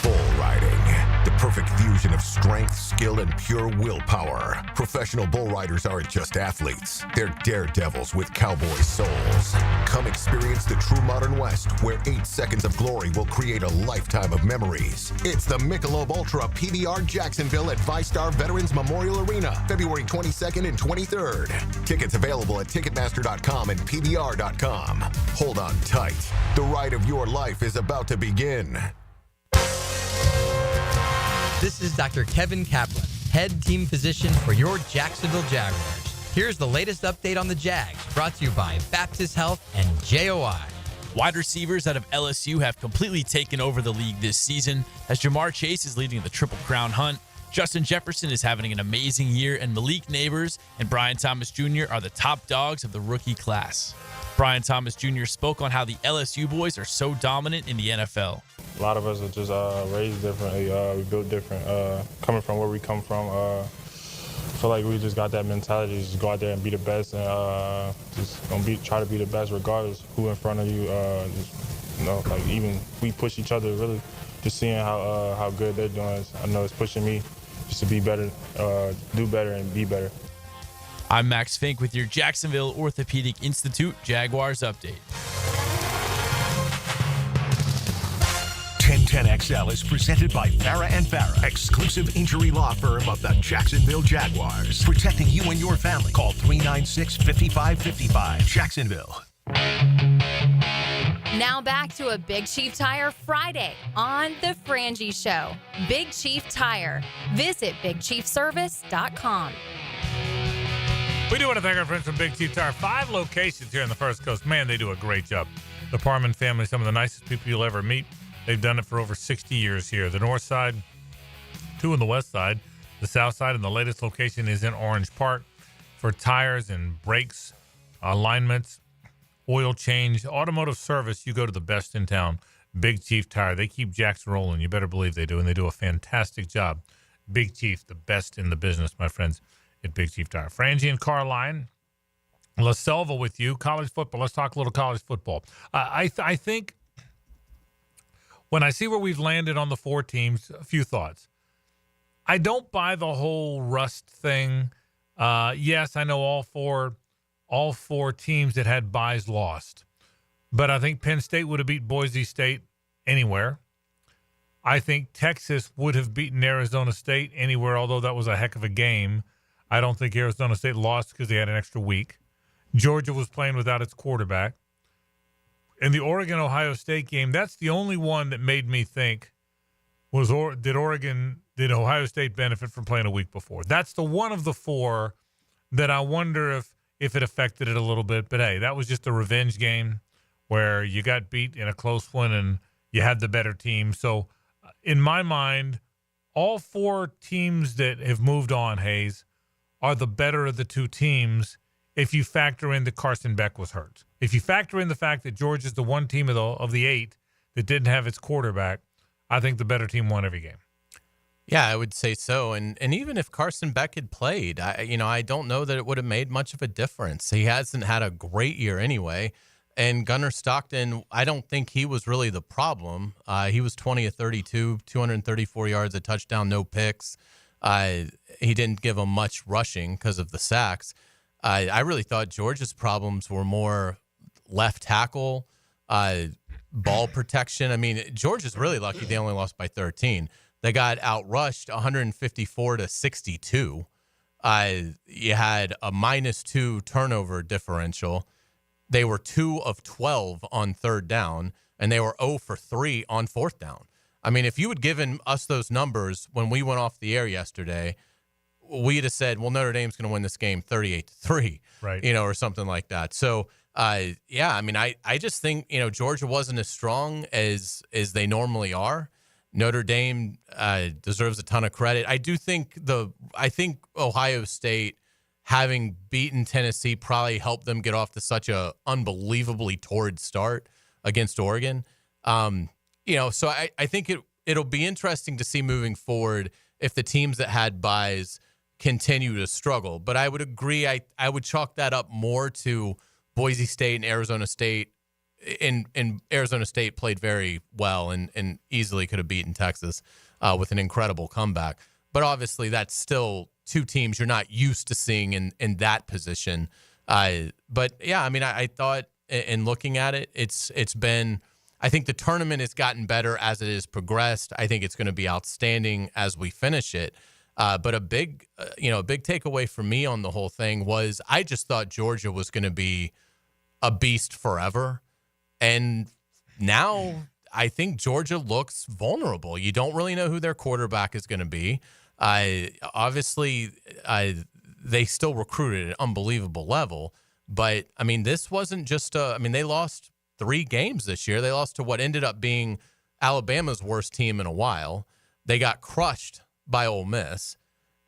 Bull riding. The perfect fusion of strength, skill, and pure willpower. Professional bull riders aren't just athletes. They're daredevils with cowboy souls. Come experience the true modern West, where 8 seconds of glory will create a lifetime of memories. It's the Michelob Ultra PBR Jacksonville at ViStar Veterans Memorial Arena, February 22nd and 23rd. Tickets available at Ticketmaster.com and PBR.com. Hold on tight. The ride of your life is about to begin. This is Dr. Kevin Kaplan, head team physician for your Jacksonville Jaguars. Here's the latest update on the Jags, brought to you by Baptist Health and JOI. Wide receivers out of LSU have completely taken over the league this season, as Jamar Chase is leading the Triple Crown hunt. Justin Jefferson is having an amazing year, and Malik Neighbors and Brian Thomas Jr. are the top dogs of the rookie class. Brian Thomas Jr. spoke on how the LSU boys are so dominant in the NFL. A lot of us are just raised differently. We built different. Coming from where we come from, I feel like we just got that mentality to just go out there and be the best, and just gonna try to be the best regardless who in front of you. Like even we push each other really. Just seeing how good they're doing, I know it's pushing me just to be better, do better, and be better. I'm Max Fink with your Jacksonville Orthopedic Institute Jaguars update. 1010XL is presented by Farah and Farah, exclusive injury law firm of the Jacksonville Jaguars. Protecting you and your family. Call 396-5555. Jacksonville. Now back to a Big Chief Tire Friday on the Frangie Show. Big Chief Tire. Visit BigChiefService.com. We do want to thank our friends from Big Chief Tire. 5 locations here on the First Coast. Man, they do a great job. The Parman family, some of the nicest people you'll ever meet. They've done it for over 60 years here. The north side, 2 on the west side, the south side, and the latest location is in Orange Park for tires and brakes, alignments, oil change, automotive service. You go to the best in town, Big Chief Tire. They keep Jacks rolling. You better believe they do, and they do a fantastic job. Big Chief, the best in the business, my friends, at Big Chief Tire. Frangie and Carlyon, La Selva with you. College football. Let's talk a little college football. I think when I see where we've landed on the 4 teams, a few thoughts. I don't buy the whole rust thing. Yes, I know all four teams that had byes lost. But I think Penn State would have beat Boise State anywhere. I think Texas would have beaten Arizona State anywhere, although that was a heck of a game. I don't think Arizona State lost because they had an extra week. Georgia was playing without its quarterback. In the Oregon-Ohio State game, that's the only one that made me think, did Ohio State benefit from playing a week before? That's the one of the 4 that I wonder if it affected it a little bit. But, hey, that was just a revenge game where you got beat in a close one and you had the better team. So, in my mind, all 4 teams that have moved on, Hays, are the better of the 2 teams if you factor in that Carson Beck was hurt. If you factor in the fact that Georgia's the one team of the 8 that didn't have its quarterback, I think the better team won every game. Yeah, I would say so. And even if Carson Beck had played, I don't know that it would have made much of a difference. He hasn't had a great year anyway. And Gunnar Stockton, I don't think he was really the problem. He was 20 of 32, 234 yards, a touchdown, no picks. He didn't give him much rushing because of the sacks. I really thought Georgia's problems were more left tackle, ball protection. I mean, Georgia's really lucky they only lost by 13. They got outrushed 154 to 62. You had a -2 turnover differential. They were 2 of 12 on 3rd down, and they were 0 for 3 on 4th down. I mean, if you had given us those numbers when we went off the air yesterday, we'd have said, well, Notre Dame's going to win this game 38-3, right? Or something like that. So, yeah, I mean, I just think, Georgia wasn't as strong as they normally are. Notre Dame deserves a ton of credit. I think Ohio State, having beaten Tennessee, probably helped them get off to such a unbelievably torrid start against Oregon. So I think it'll be interesting to see moving forward if the teams that had buys continue to struggle. But I would agree. I would chalk that up more to Boise State and Arizona State. And Arizona State played very well and easily could have beaten Texas with an incredible comeback. But obviously, that's still two teams you're not used to seeing in that position. But yeah, I mean, I thought in looking at it, it's been. I think the tournament has gotten better as it has progressed. I think it's going to be outstanding as we finish it. But a big takeaway for me on the whole thing was I just thought Georgia was going to be a beast forever. And now I think Georgia looks vulnerable. You don't really know who their quarterback is going to be. Obviously, they still recruited at an unbelievable level. But, I mean, this wasn't just they lost 3 games this year. They lost to what ended up being Alabama's worst team in a while. They got crushed by Ole Miss.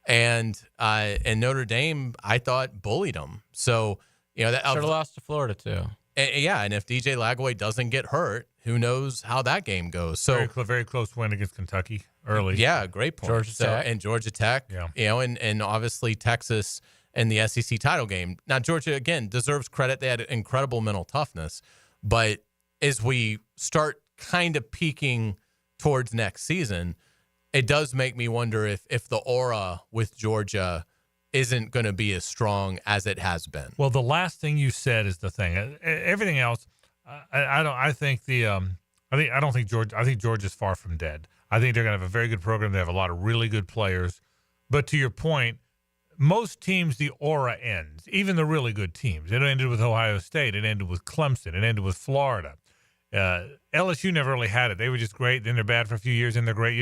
And Notre Dame, I thought, bullied them. So, that should have lost to Florida, too. And if DJ Lagway doesn't get hurt, who knows how that game goes? So very close win against Kentucky early. Yeah, great point. Georgia Tech, yeah. And obviously Texas in the SEC title game. Now Georgia again deserves credit; they had incredible mental toughness. But as we start kind of peaking towards next season, it does make me wonder if the aura with Georgia isn't going to be as strong as it has been. Well, the last thing you said is the thing. Everything else, I don't think Georgia. I think Georgia's far from dead. I think they're going to have a very good program. They have a lot of really good players. But to your point, most teams, the aura ends. Even the really good teams. It ended with Ohio State. It ended with Clemson. It ended with Florida. LSU never really had it. They were just great. Then they're bad for a few years, and they're great.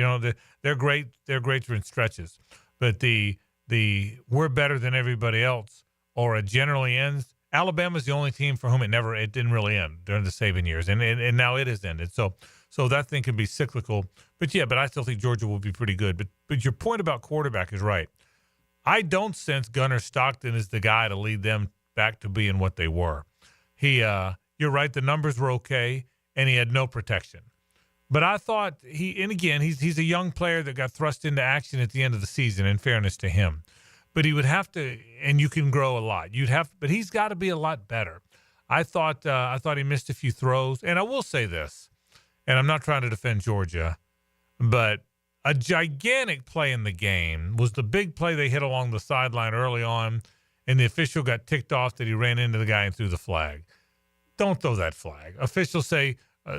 They're great. They're great in stretches. But the we're better than everybody else aura generally ends. Alabama's the only team for whom it didn't really end during the Saban years, and now it has ended. So that thing can be cyclical. But I still think Georgia will be pretty good. But your point about quarterback is right. I don't sense Gunnar Stockton is the guy to lead them back to being what they were. You're right, the numbers were okay, and he had no protection. But I thought he's a young player that got thrust into action at the end of the season, in fairness to him. But he would have to, and you can grow a lot. But he's got to be a lot better. I thought he missed a few throws. And I will say this, and I'm not trying to defend Georgia, but a gigantic play in the game was the big play they hit along the sideline early on, and the official got ticked off that he ran into the guy and threw the flag. Don't throw that flag. Officials say,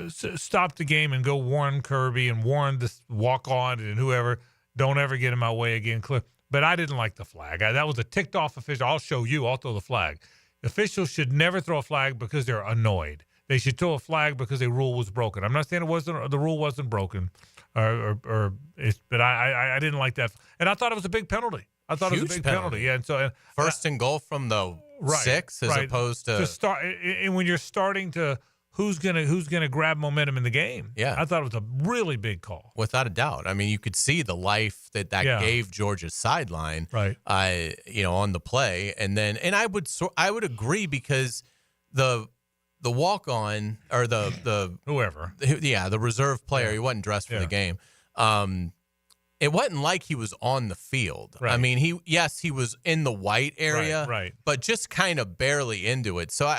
stop the game and go warn Kirby and warn this walk-on and whoever, don't ever get in my way again. But I didn't like the flag. That was a ticked-off official. I'll show you. I'll throw the flag. Officials should never throw a flag because they're annoyed. They should throw a flag because a rule was broken. I'm not saying the rule wasn't broken, but I didn't like that. And I thought it was a big penalty. I thought it was a big penalty. Yeah, and so first and goal from the 6 as opposed to start. And when you're starting to who's gonna grab momentum in the game? Yeah, I thought it was a really big call, without a doubt. I mean, you could see the life that gave Georgia's sideline, right? On the play, and I would agree because the walk on or the whoever, the reserve player, he wasn't dressed for the game. It wasn't like he was on the field. Right. I mean, he was in the white area, right. But just kind of barely into it. So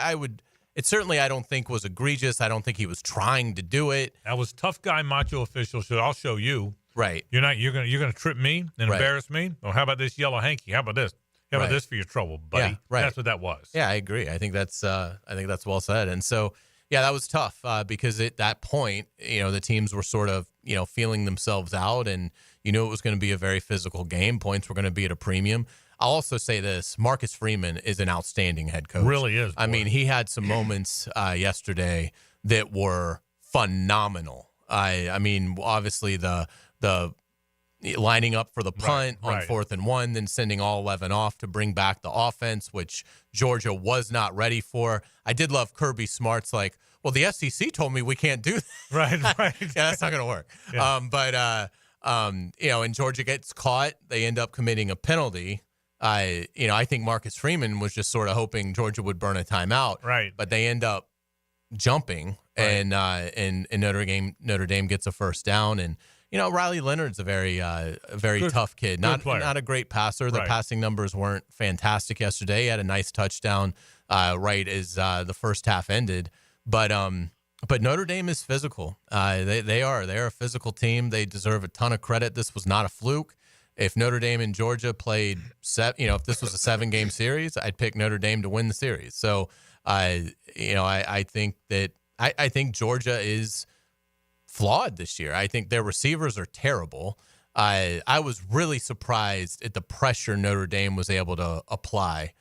it certainly I don't think was egregious. I don't think he was trying to do it. That was tough guy macho official. So I'll show you. Right. You're gonna trip me and embarrass me. Or how about this yellow hanky? How about this? How about this for your trouble, buddy? Yeah, right. That's what that was. Yeah, I agree. I think that's well said. And so that was tough because at that point, the teams were sort of feeling themselves out, and it was going to be a very physical game. Points were going to be at a premium. I'll also say this: Marcus Freeman is an outstanding head coach. Really is. Boy. I mean, he had some moments yesterday that were phenomenal. I mean, obviously the lining up for the punt on 4th and 1, then sending all 11 off to bring back the offense, which Georgia was not ready for. I did love Kirby Smart's well, the SEC told me we can't do that. Right. Yeah, that's not going to work. Yeah. And Georgia gets caught. They end up committing a penalty. I think Marcus Freeman was just sort of hoping Georgia would burn a timeout. Right. But they end up jumping, and Notre Dame gets a first down, and Riley Leonard's a very Good- tough kid. good player. Not a great passer. The Right. passing numbers weren't fantastic yesterday. He had a nice touchdown right as the first half ended. But Notre Dame is physical. They're a physical team. They deserve a ton of credit. This was not a fluke. If Notre Dame and Georgia played, if this was a 7-game series, I'd pick Notre Dame to win the series. So, I think Georgia is flawed this year. I think their receivers are terrible. I was really surprised at the pressure Notre Dame was able to apply.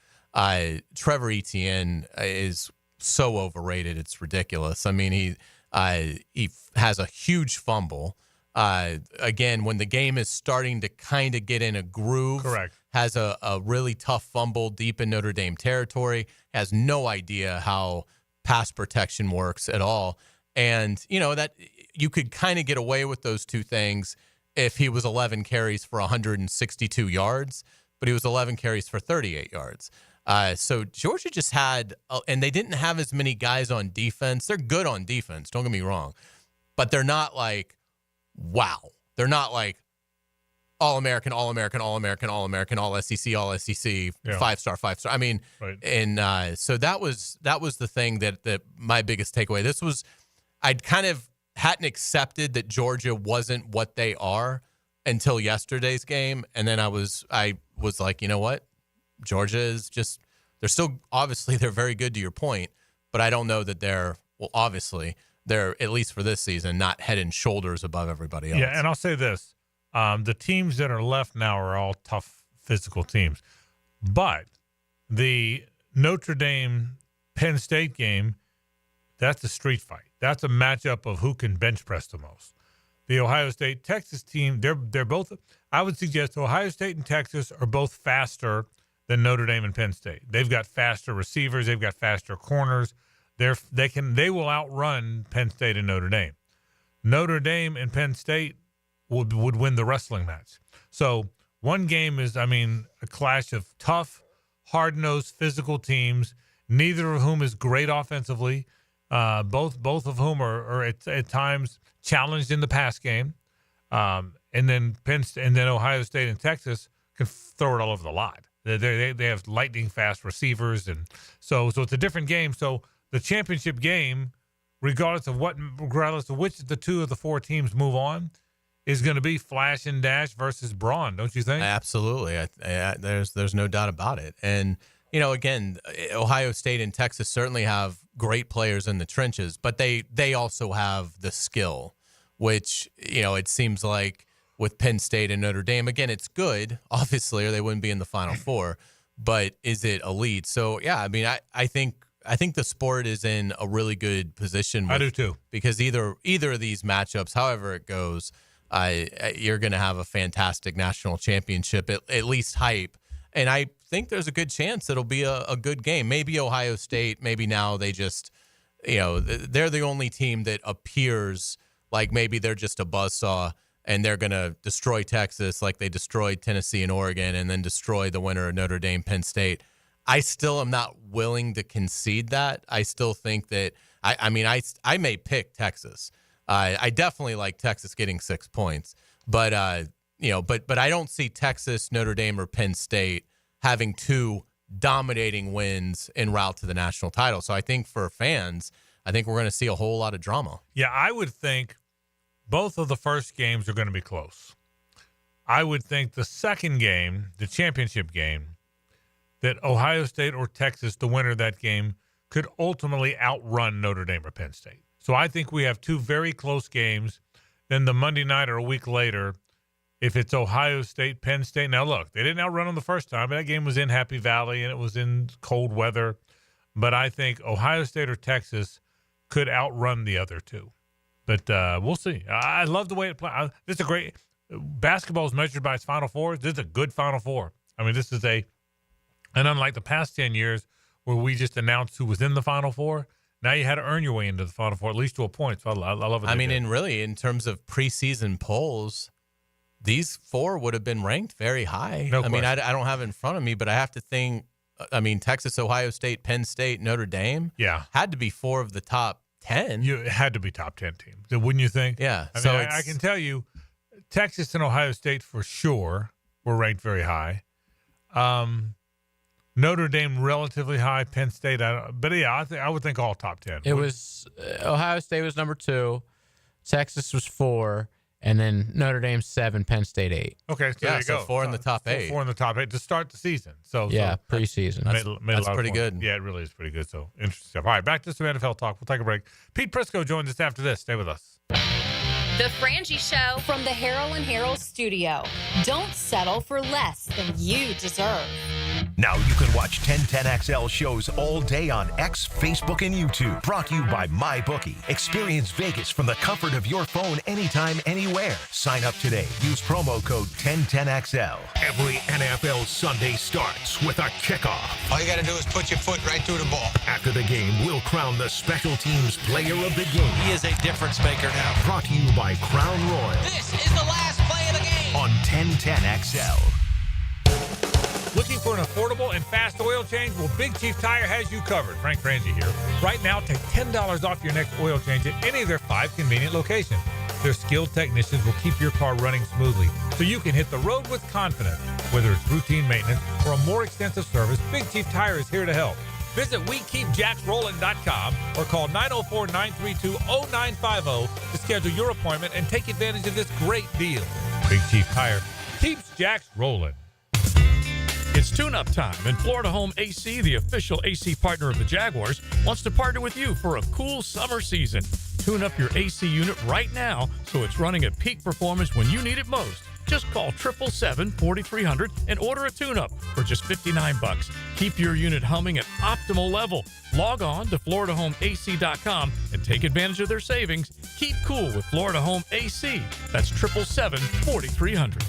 Trevor Etienne is so overrated, it's ridiculous. I mean, he has a huge fumble. Again, when the game is starting to kind of get in a groove, Correct. Has a really tough fumble deep in Notre Dame territory, has no idea how pass protection works at all. And, that you could kind of get away with those two things if he was 11 carries for 162 yards, but he was 11 carries for 38 yards. So Georgia just had, and they didn't have as many guys on defense. They're good on defense, don't get me wrong, but they're not like, wow. They're not like All-American, All-American, All-American, All-American, All-SEC, All-SEC, Yeah. 5-star, 5-star. I mean, Right. and so that was the thing that my biggest takeaway. This was, I'd kind of hadn't accepted that Georgia wasn't what they are until yesterday's game, and then I was like, you know what? Georgia is just, they're very good to your point, but I don't know that they're at least for this season, not head and shoulders above everybody else. Yeah, and I'll say this. The teams that are left now are all tough physical teams. But the Notre Dame-Penn State game, that's a street fight. That's a matchup of who can bench press the most. The Ohio State-Texas team, they're both – I would suggest Ohio State and Texas are both faster than Notre Dame and Penn State. They've got faster receivers. They've got faster corners. They will outrun Penn State and Notre Dame. Notre Dame and Penn State would win the wrestling match. So one game is, a clash of tough, hard-nosed, physical teams, neither of whom is great offensively. Both of whom are at times challenged in the pass game. And then Ohio State and Texas can throw it all over the lot. They have lightning fast receivers, and so it's a different game. So the championship game, regardless of which of the two of the four teams move on, is going to be flash and dash versus brawn, don't you think? Absolutely. There's no doubt about it. And, again, Ohio State and Texas certainly have great players in the trenches, but they also have the skill, which, it seems like with Penn State and Notre Dame, again, it's good, obviously, or they wouldn't be in the Final Four, but is it elite? So, yeah, I think the sport is in a really good position. I do too. Because either of these matchups, however it goes, you're going to have a fantastic national championship, at least hype. And I think there's a good chance it'll be a good game. Maybe Ohio State, maybe now they just, they're the only team that appears like maybe they're just a buzzsaw and they're going to destroy Texas like they destroyed Tennessee and Oregon and then destroy the winner of Notre Dame, Penn State. I still am not willing to concede that. I still think that, I may pick Texas. I definitely like Texas getting 6 points, but I don't see Texas, Notre Dame, or Penn State having two dominating wins en route to the national title. So I think for fans, we're going to see a whole lot of drama. Yeah, I would think both of the first games are going to be close. I would think the second game, the championship game, that Ohio State or Texas, the winner of that game, could ultimately outrun Notre Dame or Penn State. So I think we have two very close games. Then the Monday night or a week later, if it's Ohio State, Penn State. Now, look, they didn't outrun them the first time. That game was in Happy Valley, and it was in cold weather. But I think Ohio State or Texas could outrun the other two. But we'll see. I love the way it plays. This is a great – basketball is measured by its Final Fours. This is a good Final Four. This is and unlike the past 10 years where we just announced who was in the Final Four, now you had to earn your way into the Final Four, at least to a point. So I love it. And really, in terms of preseason polls, these four would have been ranked very high. No question. I don't have it in front of me, but I have to think, Texas, Ohio State, Penn State, Notre Dame had to be four of the top 10. It had to be top 10 teams, wouldn't you think? Yeah. I can tell you Texas and Ohio State for sure were ranked very high. Notre Dame relatively high. Penn State, I would think all top 10. It was Ohio State was number 2, Texas was 4, and then Notre Dame 7, Penn State 8. Okay, so there you go. 4 in the top 8. 4 in the top 8 to start the season. So preseason. That's pretty good. Yeah, it really is pretty good. So interesting stuff. All right, back to some NFL talk. We'll take a break. Pete Prisco joins us after this. Stay with us. The Frangie Show from the Harold and Harold studio. Don't settle for less than you deserve. Now you can watch 1010XL shows all day on X, Facebook, and YouTube. Brought to you by MyBookie. Experience Vegas from the comfort of your phone anytime, anywhere. Sign up today. Use promo code 1010XL. Every NFL Sunday starts with a kickoff. All you got to do is put your foot right through the ball. After the game, we'll crown the special teams player of the game. He is a difference maker now. Brought to you by Crown Royal. This is the last play of the game. On 1010XL. Looking for an affordable and fast oil change? Well, Big Chief Tire has you covered. Frank Frangie here. Right now, take $10 off your next oil change at any of their 5 convenient locations. Their skilled technicians will keep your car running smoothly so you can hit the road with confidence. Whether it's routine maintenance or a more extensive service, Big Chief Tire is here to help. Visit WeKeepJacksRollin.com or call 904-932-0950 to schedule your appointment and take advantage of this great deal. Big Chief Tire keeps Jacks rolling. It's tune-up time, and Florida Home AC, the official AC partner of the Jaguars, wants to partner with you for a cool summer season. Tune up your AC unit right now so it's running at peak performance when you need it most. Just call 777-4300 and order a tune-up for just $59. Keep your unit humming at optimal level. Log on to FloridaHomeAC.com and take advantage of their savings. Keep cool with Florida Home AC. That's 777-4300.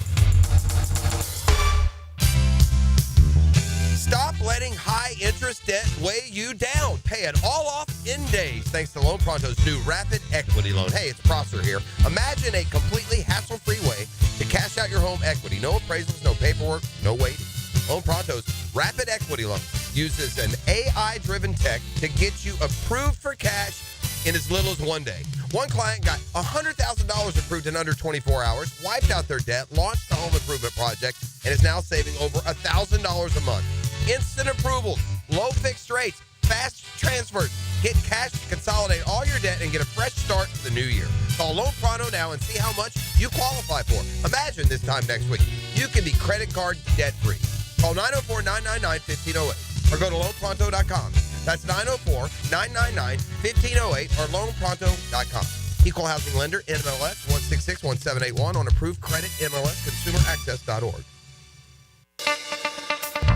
Stop letting high-interest debt weigh you down. Pay it all off in days thanks to Loan Pronto's new Rapid Equity Loan. Hey, it's Prosser here. Imagine a completely hassle-free way to cash out your home equity. No appraisals, no paperwork, no waiting. Loan Pronto's Rapid Equity Loan uses an AI-driven tech to get you approved for cash in as little as 1 day. One client got $100,000 approved in under 24 hours, wiped out their debt, launched a home improvement project, and is now saving over $1,000 a month. Instant approvals, low fixed rates, fast transfers. Get cash to consolidate all your debt and get a fresh start for the new year. Call Loan Pronto now and see how much you qualify for. Imagine this time next week, you can be credit card debt-free. Call 904-999-1508 or go to loanpronto.com. That's 904-999-1508 or loanpronto.com. Equal housing lender, NMLS 1661781 on approved credit, MLS, consumeraccess.org.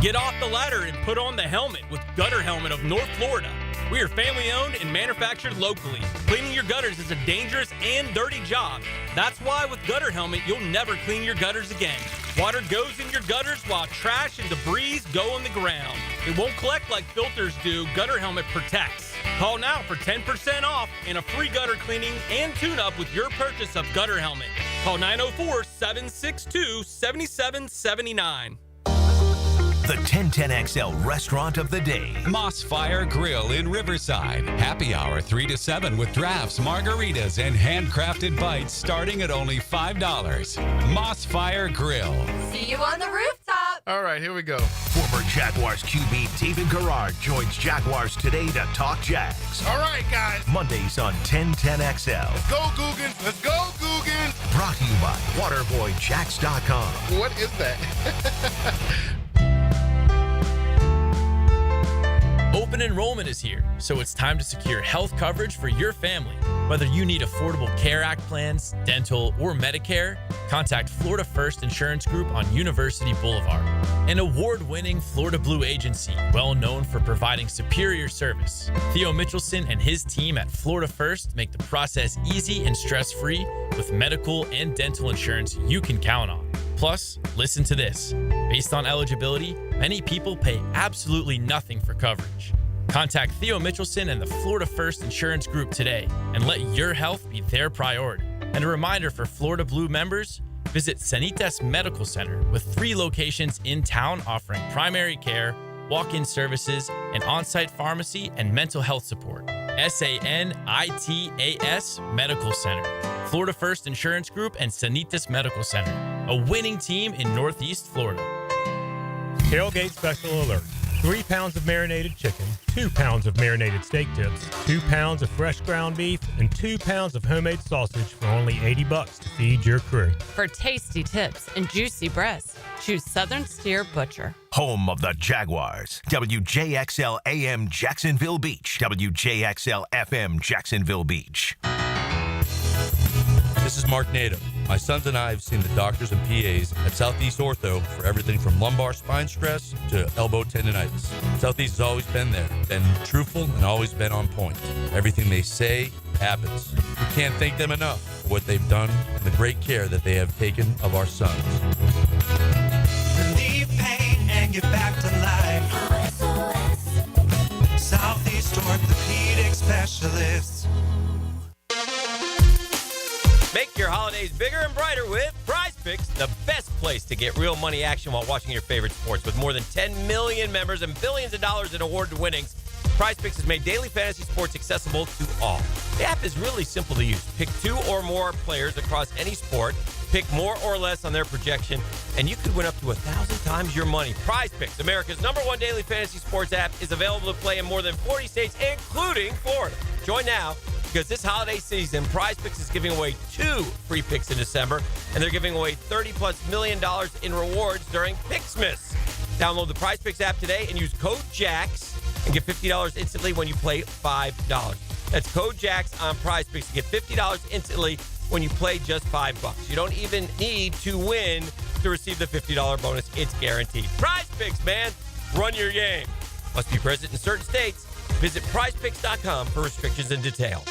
Get off the ladder and put on the helmet with Gutter Helmet of North Florida. We are family owned and manufactured locally. Cleaning your gutters is a dangerous and dirty job. That's why with Gutter Helmet, you'll never clean your gutters again. Water goes in your gutters while trash and debris go on the ground. It won't collect like filters do. Gutter Helmet protects. Call now for 10% off and a free gutter cleaning and tune-up with your purchase of Gutter Helmet. Call 904-762-7779. The 1010XL restaurant of the day. Moss Fire Grill in Riverside. Happy hour 3 to 7 with drafts, margaritas, and handcrafted bites starting at only $5. Moss Fire Grill. See you on the rooftop. All right, here we go. Former Jaguars QB David Garrard joins Jaguars Today to talk Jags. All right, guys. Mondays on 1010XL. Let's go, Googans. Let's go, Googans. Brought to you by WaterboyJacks.com. What is that? Open enrollment is here, so it's time to secure health coverage for your family. Whether you need Affordable Care Act plans, dental, or Medicare, contact Florida First Insurance Group on University Boulevard, an award-winning Florida Blue agency well known for providing superior service. Theo Mitchelson and his team at Florida First make the process easy and stress-free with medical and dental insurance you can count on. Plus, listen to this. Based on eligibility, many people pay absolutely nothing for coverage. Contact Theo Mitchelson and the Florida First Insurance Group today and let your health be their priority. And a reminder for Florida Blue members, visit Sanitas Medical Center with 3 locations in town offering primary care, walk-in services, and on-site pharmacy and mental health support. SANITAS Medical Center. Florida First Insurance Group, and Sanitas Medical Center. A winning team in Northeast Florida. Tailgate special alert. 3 pounds of marinated chicken, 2 pounds of marinated steak tips, 2 pounds of fresh ground beef, and 2 pounds of homemade sausage for only $80 to feed your crew. For tasty tips and juicy breasts, choose Southern Steer Butcher. Home of the Jaguars. WJXL AM Jacksonville Beach. WJXL FM Jacksonville Beach. This is Mark Nato. My sons and I have seen the doctors and PAs at Southeast Ortho for everything from lumbar spine stress to elbow tendonitis. Southeast has always been there, been truthful, and always been on point. Everything they say happens. We can't thank them enough for what they've done and the great care that they have taken of our sons. Relieve pain and get back to life. Southeast Orthopedic Specialists. Make your holidays bigger and brighter with Prize Picks, the best place to get real money action while watching your favorite sports. With more than 10 million members and billions of dollars in award winnings, Prize Picks has made daily fantasy sports accessible to all. The app is really simple to use. Pick 2 or more players across any sport, pick more or less on their projection, and you could win up to 1,000 times your money. Prize Picks, America's #1 daily fantasy sports app, is available to play in more than 40 states, including Florida. Join now, because this holiday season, Prize Picks is giving away 2 free picks in December, and they're giving away $30+ million in rewards during Picksmas. Download the Prize Picks app today and use code JAX and get $50 instantly when you play $5. That's code JAX on Prize Picks to get $50 instantly when you play just $5. You don't even need to win to receive the $50 bonus. It's guaranteed. Prize Picks, man. Run your game. Must be present in certain states. Visit prizepicks.com for restrictions and details.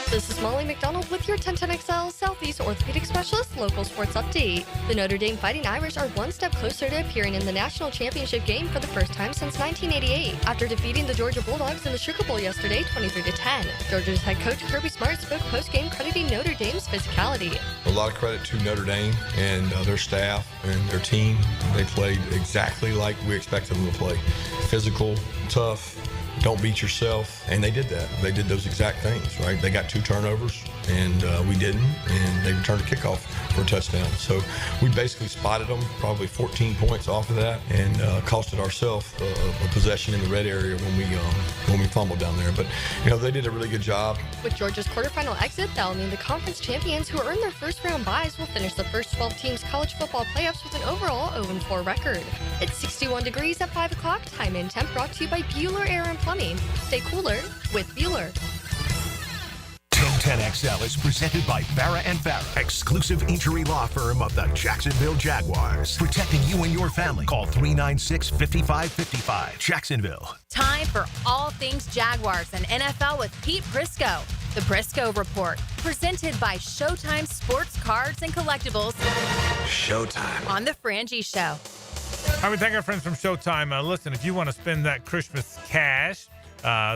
This is Molly McDonald with your 1010XL Southeast Orthopedic Specialist Local Sports Update. The Notre Dame Fighting Irish are one step closer to appearing in the national championship game for the first time since 1988, after defeating the Georgia Bulldogs in the Sugar Bowl yesterday 23-10. Georgia's head coach Kirby Smart spoke post-game crediting Notre Dame's physicality. A lot of credit to Notre Dame and their staff and their team. They played exactly like we expected them to play. Physical, tough, don't beat yourself, and they did that. They did those exact things, right? They got 2 turnovers, and we didn't, and they returned a kickoff for a touchdown. So we basically spotted them, probably 14 points off of that, and costed ourselves a possession in the red area when we fumbled down there. But they did a really good job. With Georgia's quarterfinal exit, that'll mean the conference champions who earn their first-round byes will finish the first 12 teams college football playoffs with an overall 0-4 record. It's 61 degrees at 5 o'clock. Time and temp brought to you by Bueller Air and Plumbing. Stay cooler with Bueller. 1010XL is presented by Farah & Farah, exclusive injury law firm of the Jacksonville Jaguars. Protecting you and your family. Call 396-5555. Jacksonville. Time for all things Jaguars and NFL with Pete Prisco. The Prisco Report, presented by Showtime Sports Cards and Collectibles. Showtime. On the Frangie Show. I would thank our friends from Showtime. Listen, if you want to spend that Christmas cash,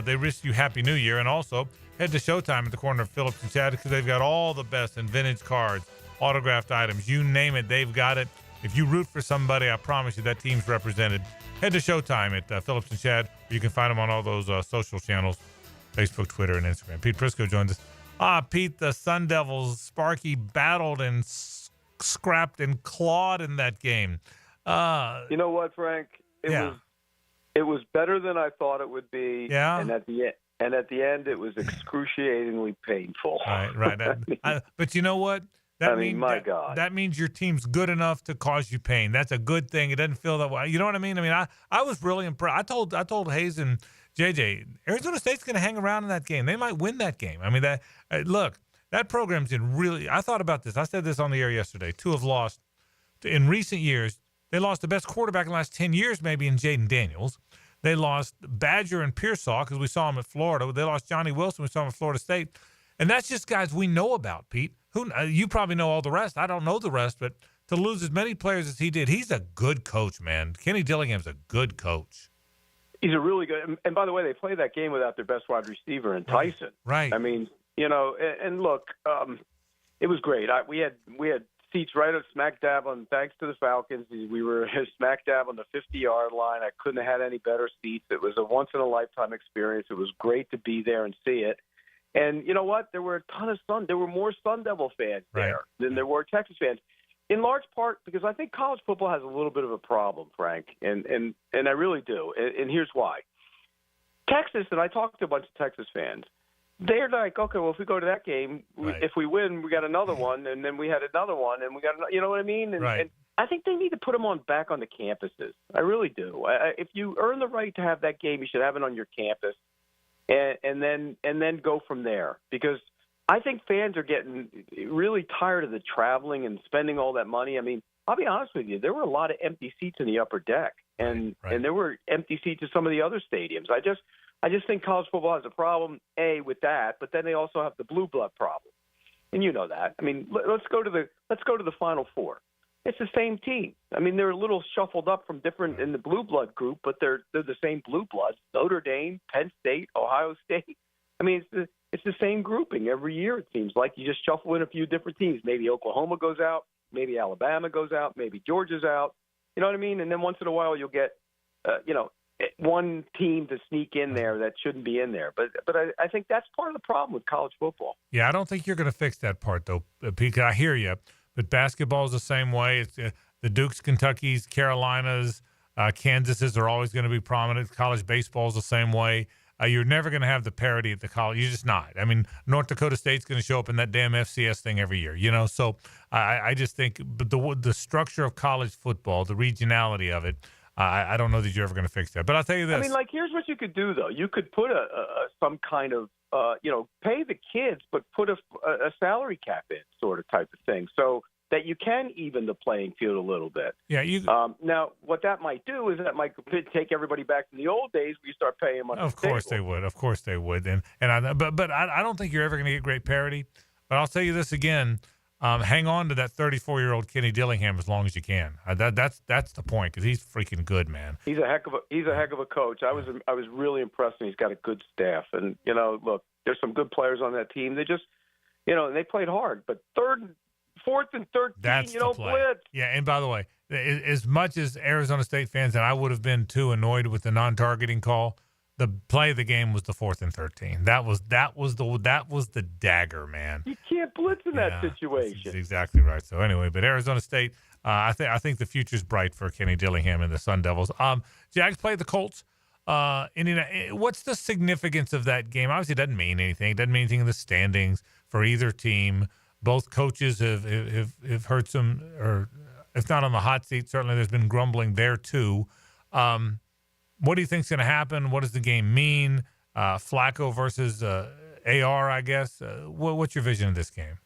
they wish you Happy New Year. And also, head to Showtime at the corner of Phillips and Chad, because they've got all the best in vintage cards, autographed items. You name it, they've got it. If you root for somebody, I promise you that team's represented. Head to Showtime at Phillips and Chad. You can find them on all those social channels, Facebook, Twitter, and Instagram. Pete Prisco joins us. Pete, the Sun Devils, Sparky battled and scrapped and clawed in that game. You know what, Frank? It was better than I thought it would be. Yeah. And at the end, it was excruciatingly painful. Right. But you know what? God. That means your team's good enough to cause you pain. That's a good thing. It doesn't feel that way. You know what I mean? I was really impressed. I told Hays and JJ, Arizona State's going to hang around in that game. They might win that game. Look, that program's I thought about this. I said this on the air yesterday. 2 have lost in recent years. They lost the best quarterback in the last 10 years, maybe, in Jaden Daniels. They lost Badger and Pearsall because we saw him at Florida. They lost Johnny Wilson. We saw him at Florida State. And that's just guys we know about, Pete. You probably know all the rest. I don't know the rest, but to lose as many players as he did, he's a good coach, man. Kenny Dillingham's a good coach. He's a really good – and by the way, they played that game without their best wide receiver in Tyson. Right. And look, it was great. We had seats right up smack dab on, thanks to the Falcons. We were smack dab on the 50-yard line. I couldn't have had any better seats. It was a once-in-a-lifetime experience. It was great to be there and see it. And you know what? There were a ton of there were more Sun Devil fans there than there were Texas fans. In large part because I think college football has a little bit of a problem, Frank, and I really do. And here's why. Texas, and I talked to a bunch of Texas fans, they're like, okay, well, if we go to that game, if we win, we got another one, and then we had another one, and we got another, you know what I mean? And I think they need to put them back on the campuses. I really do. If you earn the right to have that game, you should have it on your campus, and then go from there. Because I think fans are getting really tired of the traveling and spending all that money. I mean, I'll be honest with you, there were a lot of empty seats in the upper deck, and there were empty seats at some of the other stadiums. I just think college football has a problem, with that, but then they also have the blue blood problem, and you know that. I mean, let's go to the Final Four. It's the same team. I mean, they're a little shuffled up from different in the blue blood group, but they're the same blue bloods. Notre Dame, Penn State, Ohio State. I mean, it's the same grouping every year. It seems like you just shuffle in a few different teams. Maybe Oklahoma goes out, maybe Alabama goes out, maybe Georgia's out. You know what I mean? And then once in a while you'll get, one team to sneak in there that shouldn't be in there. But I think that's part of the problem with college football. Yeah, I don't think you're going to fix that part, though, Pete. I hear you. But basketball is the same way. It's the Dukes, Kentuckys, Carolinas, Kansases are always going to be prominent. College baseball is the same way. You're never going to have the parity at the college. You're just not. I mean, North Dakota State's going to show up in that damn FCS thing every year, you know? So I just think but the structure of college football, the regionality of it, I don't know that you're ever going to fix that. But I'll tell you this. I mean, like, here's what you could do, though. You could put some kind of, pay the kids, but put a salary cap in sort of type of thing so that you can even the playing field a little bit. Yeah. Now, what that might do is that might take everybody back to the old days where you start paying them on Of course they would. Of course they would. But I don't think you're ever going to get great parity. But I'll tell you this again. Hang on to that 34-year-old Kenny Dillingham as long as you can. That's the point because he's freaking good, man. He's a heck of a coach. I was really impressed, and he's got a good staff. And look, there's some good players on that team. They just, they played hard. But fourth and 13, that's you don't blitz. Yeah, and by the way, as much as Arizona State fans and I would have been too annoyed with the non-targeting call, the play of the game was the 4th and 13. That was the dagger, man. You can't blitz in that situation. That's exactly right. So anyway, but Arizona State, I think the future's bright for Kenny Dillingham and the Sun Devils. Jags played the Colts. What's the significance of that game? Obviously, it doesn't mean anything. It doesn't mean anything in the standings for either team. Both coaches have heard some, or if not on the hot seat, certainly there's been grumbling there too. What do you think's going to happen? What does the game mean? Flacco versus AR, I guess. What's your vision of this game?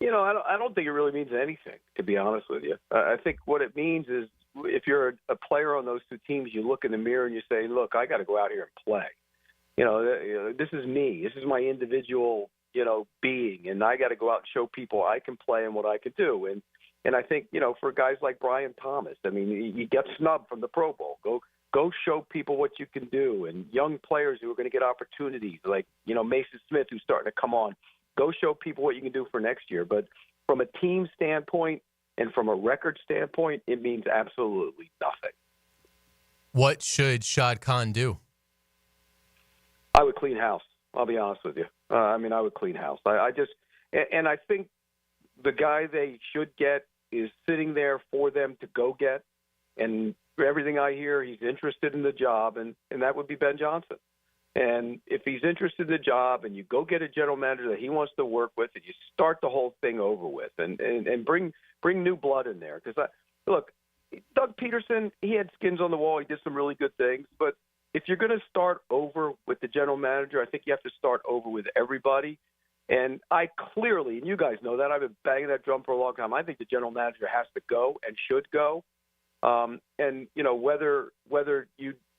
I don't think it really means anything, to be honest with you. I think what it means is if you're a player on those two teams, you look in the mirror and you say, look, I got to go out here and play. This is me. This is my individual, being, and I got to go out and show people I can play and what I can do. And I think, for guys like Brian Thomas, I mean, you get snubbed from the Pro Bowl. Go show people what you can do. And young players who are going to get opportunities like, Mason Smith, who's starting to come on. Go show people what you can do for next year. But from a team standpoint and from a record standpoint, it means absolutely nothing. What should Shad Khan do? I would clean house. I'll be honest with you. I would clean house. I think the guy they should get is sitting there for them to go get. And for everything I hear, he's interested in the job, and that would be Ben Johnson. And if he's interested in the job and you go get a general manager that he wants to work with and you start the whole thing over with and bring new blood in there. Because, look, Doug Peterson, he had skins on the wall. He did some really good things. But if you're going to start over with the general manager, I think you have to start over with everybody. And I clearly, and you guys know that, I've been banging that drum for a long time, I think the general manager has to go and should go. Whether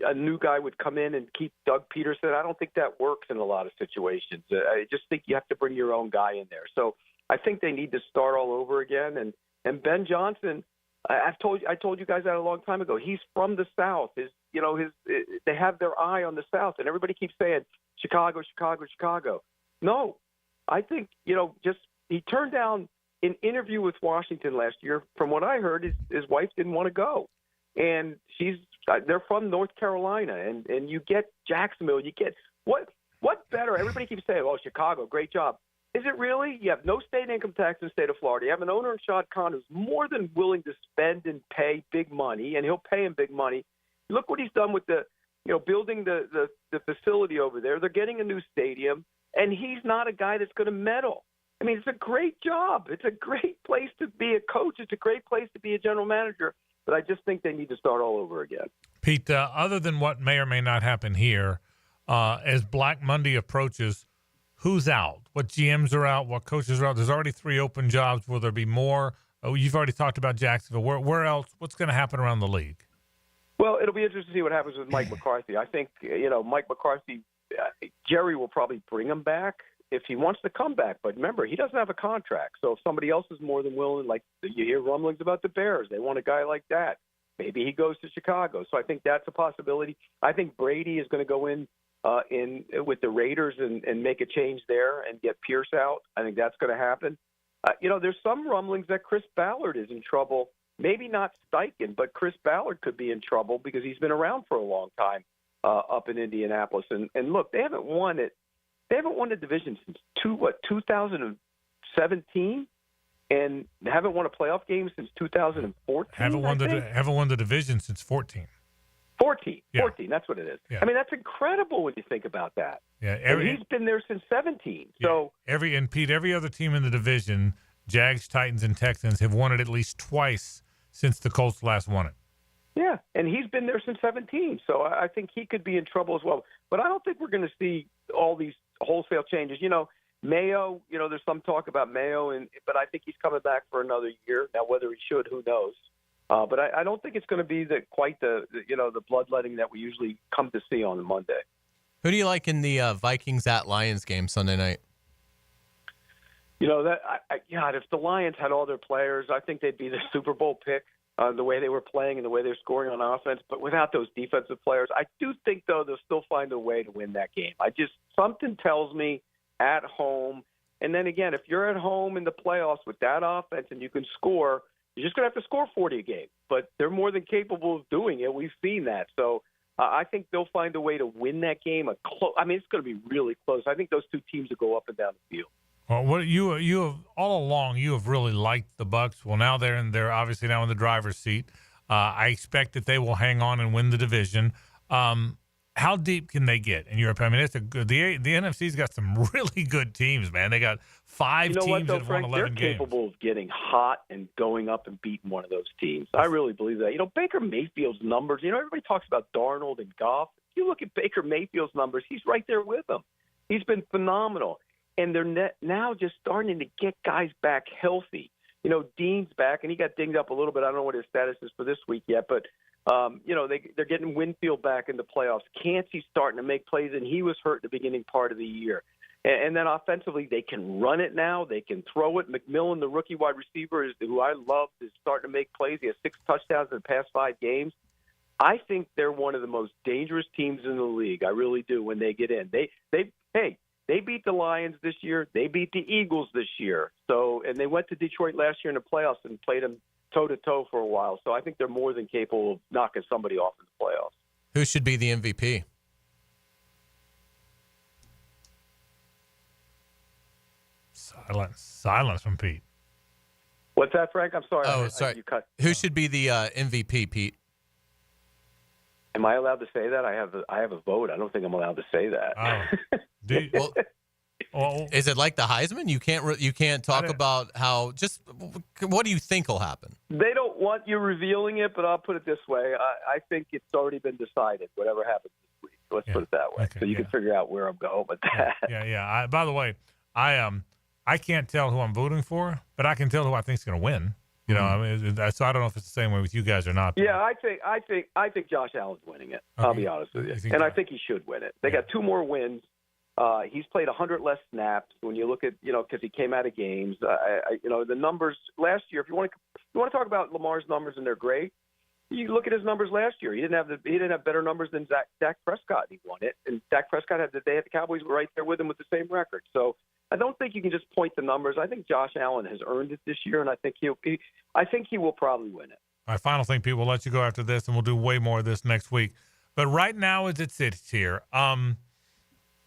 a new guy would come in and keep Doug Peterson, I don't think that works in a lot of situations. I just think you have to bring your own guy in there. So I think they need to start all over again. And Ben Johnson, I told you guys that a long time ago. He's from the South. They have their eye on the South, and everybody keeps saying Chicago, Chicago, Chicago. No, I think he turned down an interview with Washington last year. From what I heard, his wife didn't want to go, and they're from North Carolina, and you get Jacksonville. You get what What better? Everybody keeps saying, "Oh, Chicago, great job." Is it really? You have no state income tax in the state of Florida. You have an owner in Shad Khan who's more than willing to spend and pay big money, and he'll pay him big money. Look what he's done with building the facility over there. They're getting a new stadium, and he's not a guy that's going to meddle. I mean, it's a great job. It's a great place to be a coach. It's a great place to be a general manager. But I just think they need to start all over again. Pete, other than what may or may not happen here, as Black Monday approaches, who's out? What GMs are out? What coaches are out? There's already 3 open jobs. Will there be more? Oh, you've already talked about Jacksonville. Where else? What's going to happen around the league? Well, it'll be interesting to see what happens with Mike McCarthy. I think, Mike McCarthy, Jerry will probably bring him back if he wants to come back. But remember, he doesn't have a contract. So if somebody else is more than willing, like you hear rumblings about the Bears, they want a guy like that. Maybe he goes to Chicago. So I think that's a possibility. I think Brady is going to go in with the Raiders and make a change there and get Pierce out. I think that's going to happen. There's some rumblings that Chris Ballard is in trouble. Maybe not Steichen, but Chris Ballard could be in trouble because he's been around for a long time up in Indianapolis. And look, they haven't won it. They haven't won the division since 2017, and haven't won a playoff game since 2014. Haven't won the division since 14. 14, Yeah. 14, that's what it is. Yeah. I mean, that's incredible when you think about that. Yeah, And he's been there since 17. So every other team in the division, Jags, Titans, and Texans, have won it at least twice since the Colts last won it. yeah, and he's been there since 17. So I think he could be in trouble as well. But I don't think we're going to see all these wholesale changes. Mayo, there's some talk about Mayo, but I think he's coming back for another year. Now, whether he should, who knows? But I don't think it's going to be quite the bloodletting that we usually come to see on Monday. Who do you like in the Vikings at Lions game Sunday night? God, if the Lions had all their players, I think they'd be the Super Bowl pick. The way they were playing and the way they're scoring on offense, but without those defensive players, I do think though they'll still find a way to win that game. Something tells me at home, and then again, if you're at home in the playoffs with that offense and you can score, you're just going to have to score 40 a game. But they're more than capable of doing it. We've seen that, so I think they'll find a way to win that game. It's going to be really close. I think those two teams will go up and down the field. Well, what you have all along, you have really liked the Bucs. Well, now they're obviously now in the driver's seat. I expect that they will hang on and win the division. How deep can they get in Europe? I mean, it's the NFC's got some really good teams, man. They got 5 teams that have won 11 they're games. They're capable of getting hot and going up and beating one of those teams. I really believe that. Baker Mayfield's numbers. Everybody talks about Darnold and Goff. If you look at Baker Mayfield's numbers, he's right there with them. He's been phenomenal. And they're now just starting to get guys back healthy. Dean's back, and he got dinged up a little bit. I don't know what his status is for this week yet, but, they're getting Winfield back in the playoffs. Cansey's starting to make plays, and he was hurt at the beginning part of the year. And then offensively, they can run it now. They can throw it. McMillan, the rookie wide receiver, who I love, is starting to make plays. He has 6 touchdowns in the past 5 games. I think they're one of the most dangerous teams in the league. I really do when they get in. They beat the Lions this year. They beat the Eagles this year. And they went to Detroit last year in the playoffs and played them toe-to-toe for a while. So I think they're more than capable of knocking somebody off in the playoffs. Who should be the MVP? Silence from Pete. What's that, Frank? I'm sorry. Oh, sorry. You cut. Who should be the MVP, Pete? Am I allowed to say that? I have a vote. I don't think I'm allowed to say that. Is it like the Heisman? You can't talk about how. Just what do you think will happen? They don't want you revealing it, but I'll put it this way: I think it's already been decided. Whatever happens this week, let's put it that way, so you can figure out where I'm going with that. Yeah. By the way, I can't tell who I'm voting for, but I can tell who I think is going to win. So I don't know if it's the same way with you guys or not. Yeah, I think Josh Allen's winning it. I'll be honest with you, and I think he should win it. They got 2 more wins. He's played 100 less snaps. When you look at because he came out of games, the numbers last year. If you want to talk about Lamar's numbers and they're great, you look at his numbers last year. He didn't have better numbers than Dak Prescott. And he won it, and Dak Prescott had the Cowboys were right there with him with the same record. So I don't think you can just point the numbers. I think Josh Allen has earned it this year, and I think he will probably win it. All right, final thing, people. We'll let you go after this, and we'll do way more of this next week. But right now, as it sits here,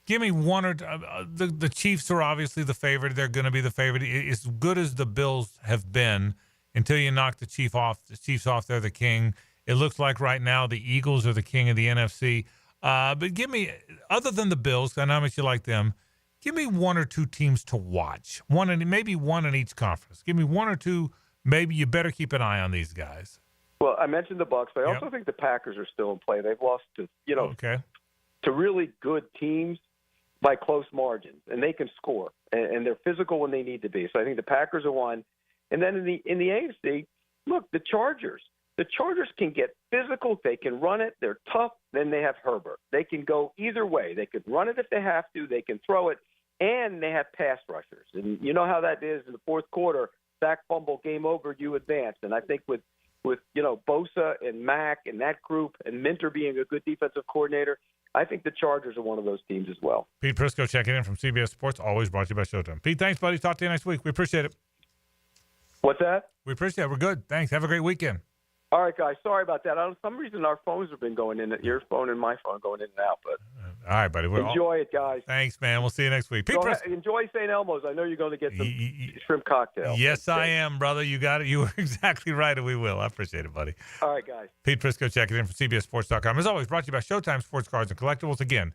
Give me one or the Chiefs are obviously the favorite. They're going to be the favorite. As good as the Bills have been until you knock the Chiefs off, they're the king. It looks like right now the Eagles are the king of the NFC. But give me, other than the Bills, I know how much you like them, give me one or two teams to watch. Maybe one in each conference. Give me one or two. Maybe you better keep an eye on these guys. Well, I mentioned the Bucs, but I also think the Packers are still in play. They've lost to to really good teams by close margins, and they can score, and they're physical when they need to be. So I think the Packers are one. And then in the AFC, look, the Chargers. The Chargers can get physical. They can run it. They're tough. Then they have Herbert. They can go either way. They can run it if they have to. They can throw it, and they have pass rushers. And you know how that is in the fourth quarter. Sack, fumble, game over, you advance. And I think with Bosa and Mack and that group and Minter being a good defensive coordinator, I think the Chargers are one of those teams as well. Pete Prisco checking in from CBS Sports, always brought to you by Showtime. Pete, thanks, buddy. Talk to you next week. We appreciate it. What's that? We appreciate it. We're good. Thanks. Have a great weekend. All right, guys. Sorry about that. For some reason, our phones have been going in, your phone and my phone going in and out. But all right, buddy. Enjoy it, guys. Thanks, man. We'll see you next week. Pete enjoy St. Elmo's. I know you're going to get some shrimp cocktail. Yes, I am, brother. You got it. You were exactly right, and we will. I appreciate it, buddy. All right, guys. Pete Prisco checking in from CBSSports.com. As always, brought to you by Showtime Sports Cards and Collectibles. Again,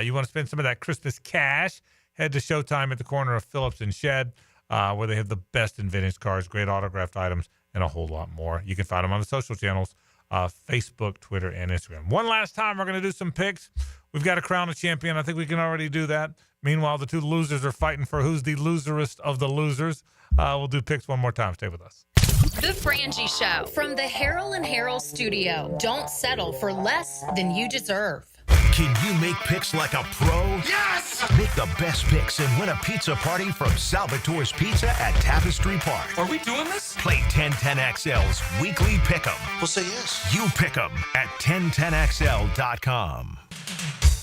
you want to spend some of that Christmas cash, head to Showtime at the corner of Phillips and Shedd, where they have the best in vintage cars, great autographed items, and a whole lot more. You can find them on the social channels, Facebook, Twitter, and Instagram. One last time, we're going to do some picks. We've got to crown a champion. I think we can already do that. Meanwhile, the two losers are fighting for who's the loserest of the losers. We'll do picks one more time. Stay with us. The Frangie Show from the Harrell and Harrell studio. Don't settle for less than you deserve. Can you make picks like a pro? Yes! Make the best picks and win a pizza party from Salvatore's Pizza at Tapestry Park. Are we doing this? Play 1010XL's weekly pick'em. We'll say yes. You pick 'em at 1010XL.com.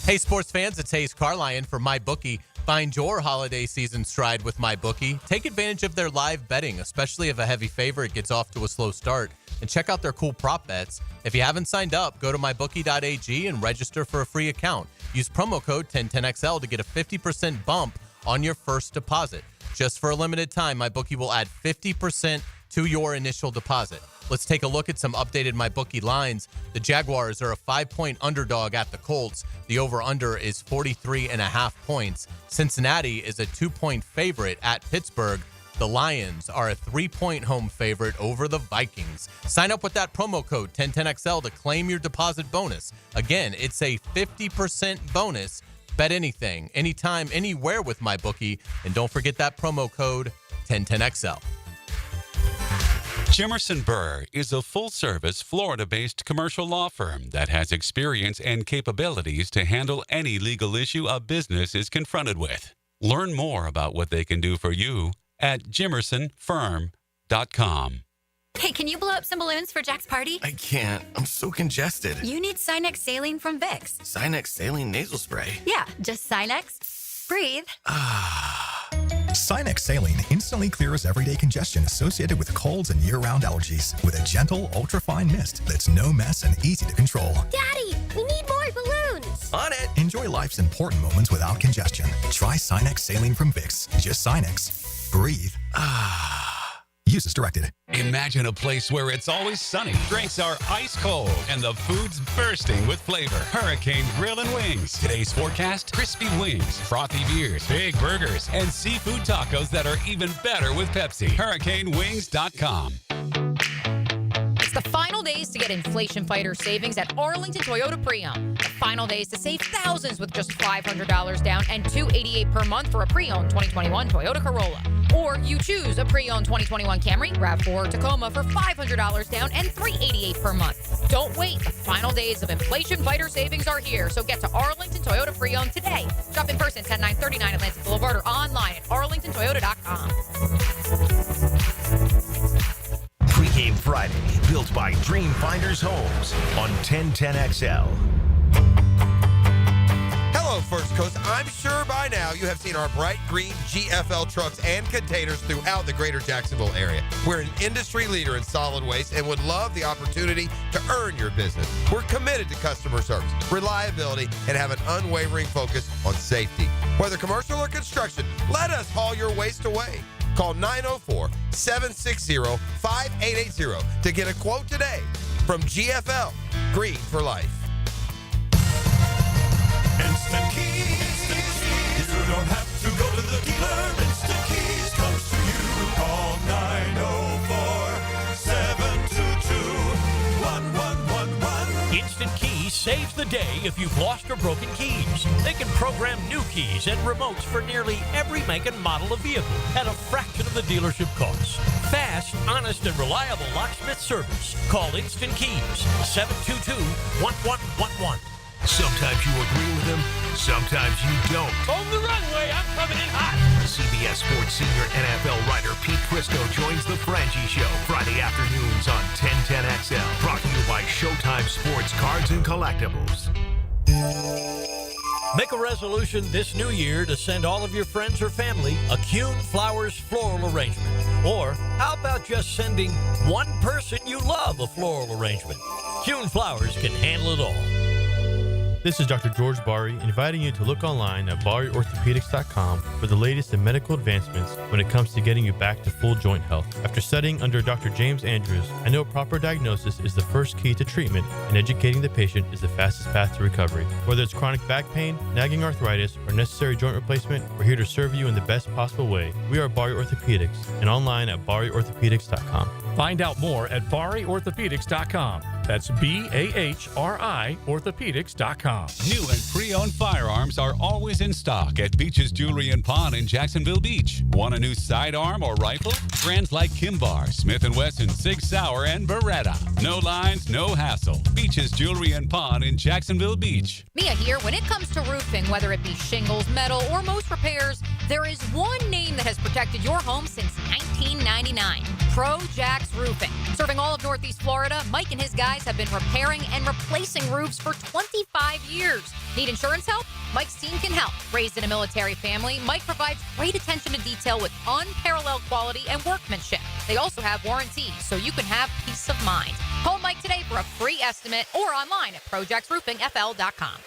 Hey, sports fans, it's Hays Carlyon for MyBookie. Find your holiday season stride with MyBookie. Take advantage of their live betting, especially if a heavy favorite gets off to a slow start. And check out their cool prop bets. If you haven't signed up, go to mybookie.ag and register for a free account. Use promo code 1010XL to get a 50% bump on your first deposit. Just for a limited time, MyBookie will add 50% to your initial deposit. Let's take a look at some updated MyBookie lines. The Jaguars are a 5-point underdog at the Colts. The over-under is 43.5 points. Cincinnati is a 2-point favorite at Pittsburgh. The Lions are a 3-point home favorite over the Vikings. Sign up with that promo code 1010XL to claim your deposit bonus. Again, it's a 50% bonus. Bet anything, anytime, anywhere with MyBookie. And don't forget that promo code 1010XL. Jimerson Burr is a full-service, Florida-based commercial law firm that has experience and capabilities to handle any legal issue a business is confronted with. Learn more about what they can do for you at jimersonfirm.com. Hey, can you blow up some balloons for Jack's party? I can't. I'm so congested. You need Sinex Saline from Vicks. Sinex Saline Nasal Spray? Yeah, just Sinex. Breathe. Sinex Saline instantly clears everyday congestion associated with colds and year-round allergies with a gentle, ultra-fine mist that's no mess and easy to control. Daddy, we need more balloons. On it. Enjoy life's important moments without congestion. Try Sinex Saline from Vicks. Just Sinex. Breathe. Use as directed. Imagine a place where it's always sunny, drinks are ice cold, and the food's bursting with flavor. Hurricane Grill and Wings. Today's forecast, crispy wings, frothy beers, big burgers, and seafood tacos that are even better with Pepsi. HurricaneWings.com. It's the final days to get Inflation Fighter savings at Arlington Toyota Pre-Owned. The final days to save thousands with just $500 down and $288 per month for a pre-owned 2021 Toyota Corolla. Or you choose a pre-owned 2021 Camry, RAV4, or Tacoma for $500 down and $388 per month. Don't wait. The final days of Inflation Fighter savings are here, so get to Arlington Toyota Pre-Owned today. Shop in person, 10939 Atlantic Boulevard, or online at arlingtontoyota.com. Pregame Friday, built by Dream Finders Homes on 1010XL. Hello, First Coast, I'm sure by now you have seen our bright green GFL trucks and containers throughout the greater Jacksonville area. We're an industry leader in solid waste and would love the opportunity to earn your business. We're committed to customer service, reliability, and have an unwavering focus on safety. Whether commercial or construction, let us haul your waste away. Call 904-760-5880 to get a quote today from GFL, Green for Life. Instant Keys. You don't have to go to the dealer. Instant Keys comes to you. Call 904-722-1111. Instant Keys saves the day if you've lost or broken keys. They can program new keys and remotes for nearly every make and model of vehicle at a fraction of the dealership cost. Fast, honest, and reliable locksmith service. Call Instant Keys, 722-1111. Sometimes you agree with him, sometimes you don't. On the runway, I'm coming in hot. CBS Sports senior NFL writer Pete Prisco joins the Frangie Show Friday afternoons on 1010XL. Brought to you by Showtime Sports Cards and Collectibles. Make a resolution this new year to send all of your friends or family a Kuhn Flowers floral arrangement. Or how about just sending one person you love a floral arrangement? Kuhn Flowers can handle it all. This is Dr. George Bari inviting you to look online at BariOrthopedics.com for the latest in medical advancements when it comes to getting you back to full joint health. After studying under Dr. James Andrews, I know proper diagnosis is the first key to treatment, and educating the patient is the fastest path to recovery. Whether it's chronic back pain, nagging arthritis, or necessary joint replacement, we're here to serve you in the best possible way. We are Bari Orthopedics and online at BariOrthopedics.com. Find out more at BariOrthopedics.com. That's BAHRI Orthopedics.com. New and pre-owned firearms are always in stock at Beach's Jewelry and Pawn in Jacksonville Beach. Want a new sidearm or rifle? Brands like Kimbar, Smith & Wesson, Sig Sauer, and Beretta. No lines, no hassle. Beach's Jewelry and Pawn in Jacksonville Beach. Mia here. When it comes to roofing, whether it be shingles, metal, or most repairs, there is one name that has protected your home since 1999. Pro Jax Roofing. Serving all of Northeast Florida, Mike and his guys have been repairing and replacing roofs for 25 years. Need insurance help? Mike's team can help. Raised in a military family, Mike provides great attention to detail with unparalleled quality and workmanship. They also have warranties, so you can have peace of mind. Call Mike today for a free estimate or online at ProJaxRoofingFL.com.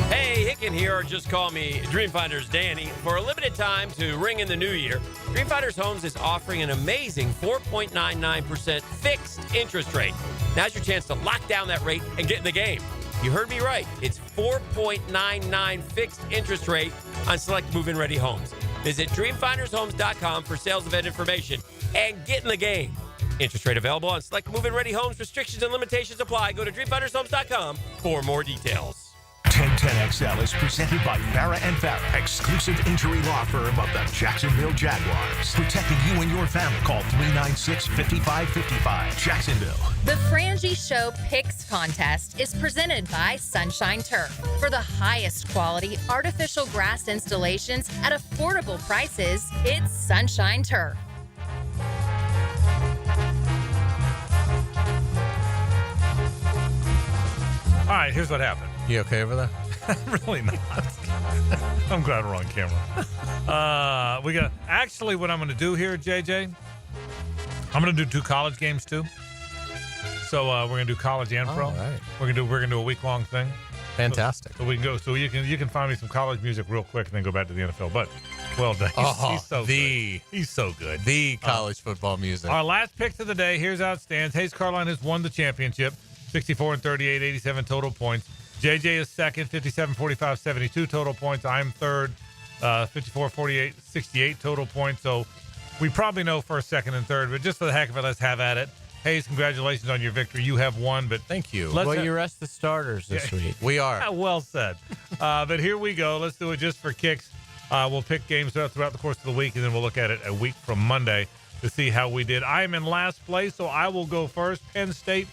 Hey, Hicken here, or just call me Dreamfinders Danny. For a limited time to ring in the new year, Dreamfinders Homes is offering an amazing 4.99% fixed interest rate. Now's your chance to lock down that rate and get in the game. You heard me right. It's 4.99 fixed interest rate on select move-in ready homes. Visit DreamfindersHomes.com for sales event information and get in the game. Interest rate available on select move-in ready homes. Restrictions and limitations apply. Go to DreamfindersHomes.com for more details. 1010XL is presented by Farah & Farah, exclusive injury law firm of the Jacksonville Jaguars. Protecting you and your family. Call 396-5555. Jacksonville. The Frangie Show Picks Contest is presented by Sunshine Turf. For the highest quality artificial grass installations at affordable prices, it's Sunshine Turf. All right, here's what happened. You okay over there? Really not. I'm glad we're on camera. We got actually what I'm going to do here, JJ. I'm going to do 2 college games too. So we're going to do college and pro. All right. We're going to do a week-long thing. Fantastic. So we can go. So you can find me some college music real quick and then go back to the NFL. But well done. He's so good. He's so good. The college football music. Our last pick of the day. Here's how it stands. Hays Carlyon has won the championship. 64-38, 87 total points. JJ is second, 57-45, 72 total points. I'm third, 54-48, 68 total points. So we probably know first, second, and third, but just for the heck of it, let's have at it. Hayes, congratulations on your victory. You have won, but thank you. Well, you rest the starters this week. We are. Well said. But here we go. Let's do it just for kicks. We'll pick games throughout the course of the week, and then we'll look at it a week from Monday to see how we did. I'm in last place, so I will go first. Penn State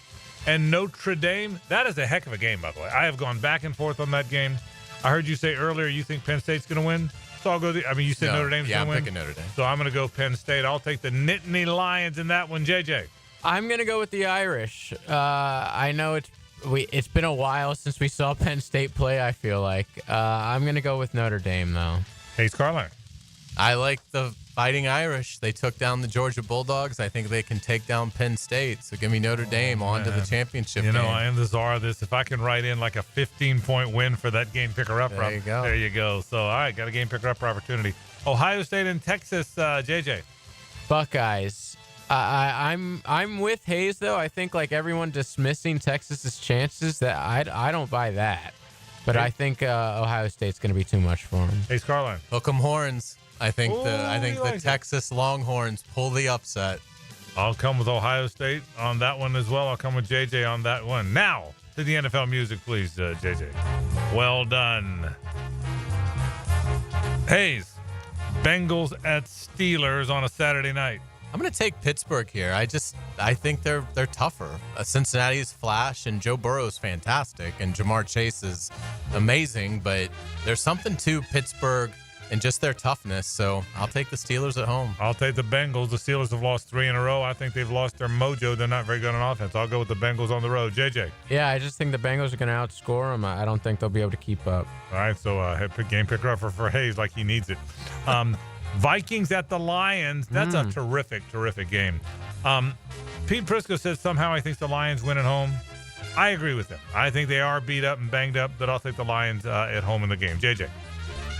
and Notre Dame. That is a heck of a game, by the way. I have gone back and forth on that game. I heard you say earlier you think Penn State's going to win. So I'll go. You said Notre Dame's going to win. Yeah, I'm picking Notre Dame. So I'm going to go Penn State. I'll take the Nittany Lions in that one. JJ. I'm going to go with the Irish. I know it's it's been a while since we saw Penn State play, I feel like. I'm going to go with Notre Dame, though. Hays Carlyon. I like the Fighting Irish. They took down the Georgia Bulldogs. I think they can take down Penn State. So give me Notre Dame on to the championship game. I am the czar of this. If I can write in like a 15-point win for that game picker-upper, There you go. There you go. So, all right, got a game picker-upper opportunity. Ohio State and Texas, JJ. Buckeyes. I'm with Hays, though. I think like everyone dismissing Texas's chances, that I don't buy that. But I think Ohio State's going to be too much for them. Hays Carlyon. Hook 'em horns. I think the Texas Longhorns pull the upset. I'll come with Ohio State on that one as well. I'll come with JJ on that one. Now to the NFL music, please, JJ. Well done. Hays, Bengals at Steelers on a Saturday night. I'm going to take Pittsburgh here. I think they're tougher. Cincinnati's flash and Joe Burrow's fantastic and Jamar Chase is amazing, but there's something to Pittsburgh and just their toughness. So I'll take the Steelers at home. I'll take the Bengals. The Steelers have lost 3 in a row. I think they've lost their mojo. They're not very good on offense. I'll go with the Bengals on the road. JJ. Yeah, I just think the Bengals are going to outscore them. I don't think they'll be able to keep up. All right, so game picker up for Hays like he needs it. Vikings at the Lions. That's a terrific game. Pete Prisco says somehow he thinks the Lions win at home. I agree with him. I think they are beat up and banged up, but I'll take the Lions at home in the game. JJ.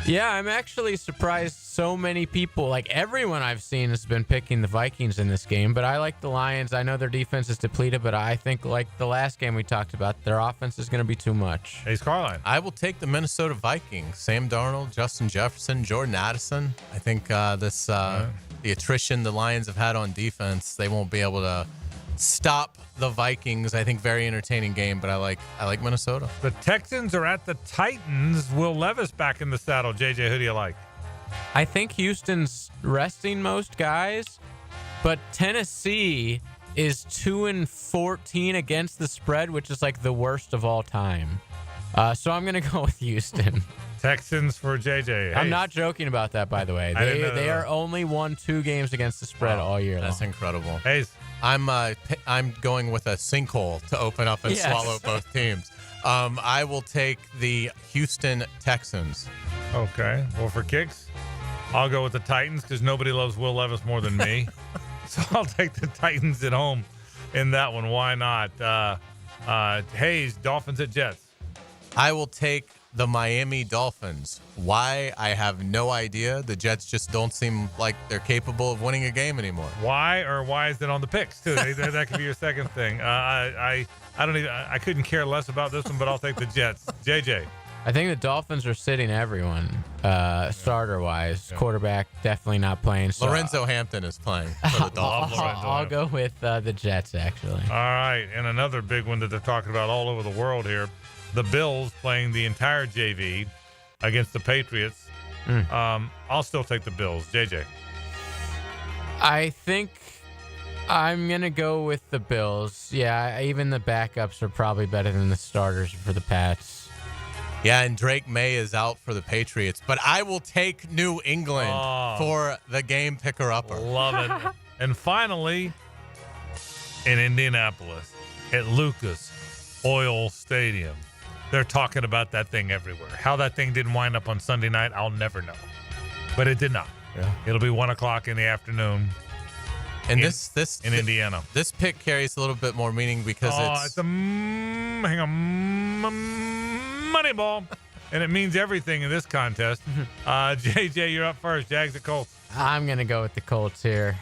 Yeah, I'm actually surprised so many people, like everyone I've seen has been picking the Vikings in this game, but I like the Lions. I know their defense is depleted, but I think like the last game we talked about, their offense is going to be too much. Hays Carlyon. I will take the Minnesota Vikings. Sam Darnold, Justin Jefferson, Jordan Addison. I think the attrition the Lions have had on defense, they won't be able to stop the Vikings. I think very entertaining game, but I like Minnesota. The Texans are at the Titans. Will Levis back in the saddle. JJ, who do you like? I think Houston's resting most guys, but Tennessee is 2-14 against the spread, which is like the worst of all time. So I'm going to go with Houston. Texans for JJ. I'm not joking about that, by the way. They are only won 2 games against the spread all year. That's incredible. Hays. I'm going with a sinkhole to open up and swallow both teams. I will take the Houston Texans. Okay. Well, for kicks, I'll go with the Titans because nobody loves Will Levis more than me. So I'll take the Titans at home in that one. Why not? Hays, Dolphins at Jets. I will take the Miami Dolphins. Why? I have no idea. The Jets just don't seem like they're capable of winning a game anymore. Why is it on the picks too? That could be your second thing. I don't even. I couldn't care less about this one, but I'll take the Jets. JJ. I think the Dolphins are sitting everyone, starter-wise. Quarterback definitely not playing. So Lorenzo Hampton is playing for the Dolphins. I'll go with the Jets, actually. All right, and another big one that they're talking about all over the world here. The Bills playing the entire JV against the Patriots. I'll still take the Bills. JJ. I think I'm going to go with the Bills. Yeah, even the backups are probably better than the starters for the Pats. Yeah, and Drake May is out for the Patriots, but I will take New England for the game picker-upper. Love it. And finally, in Indianapolis at Lucas Oil Stadium. They're talking about that thing everywhere. How that thing didn't wind up on Sunday night, I'll never know. But it did not. Yeah. It'll be 1 o'clock in the afternoon. And in Indiana. This pick carries a little bit more meaning because it's a money ball. And it means everything in this contest. JJ, you're up first. Jags at Colts. I'm going to go with the Colts here.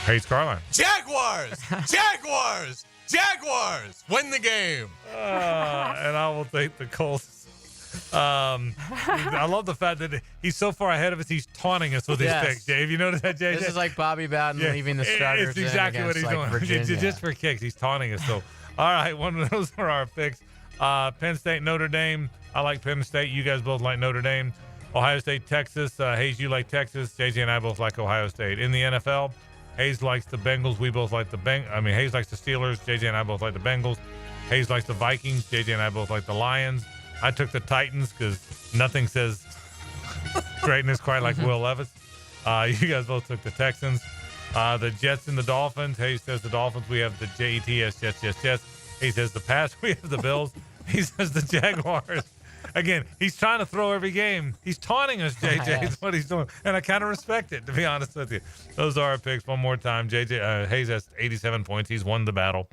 Hays Carlyon. Jaguars! Jaguars! Jaguars win the game. And I will take the Colts. I love the fact that he's so far ahead of us. He's taunting us with his picks. Dave, you notice that, JJ? This is like Bobby Bowden leaving the starters. It's exactly what he's doing. Virginia. Just for kicks, he's taunting us. So, all right, one of those are our picks. Penn State, Notre Dame. I like Penn State. You guys both like Notre Dame. Ohio State, Texas. Hays, you like Texas. JJ and I both like Ohio State. In the NFL, Hays likes the Bengals. We both like the Hays likes the Steelers. JJ and I both like the Bengals. Hays likes the Vikings. JJ and I both like the Lions. I took the Titans because nothing says greatness quite like Will Levis. You guys both took the Texans. The Jets and the Dolphins. Hayes says the Dolphins. We have the Jets, Jets. Hayes says the Pats. We have the Bills. He says the Jaguars. Again, he's trying to throw every game. He's taunting us, JJ. Is what he's doing. And I kind of respect it, to be honest with you. Those are our picks. One more time. JJ Hayes has 87 points. He's won the battle.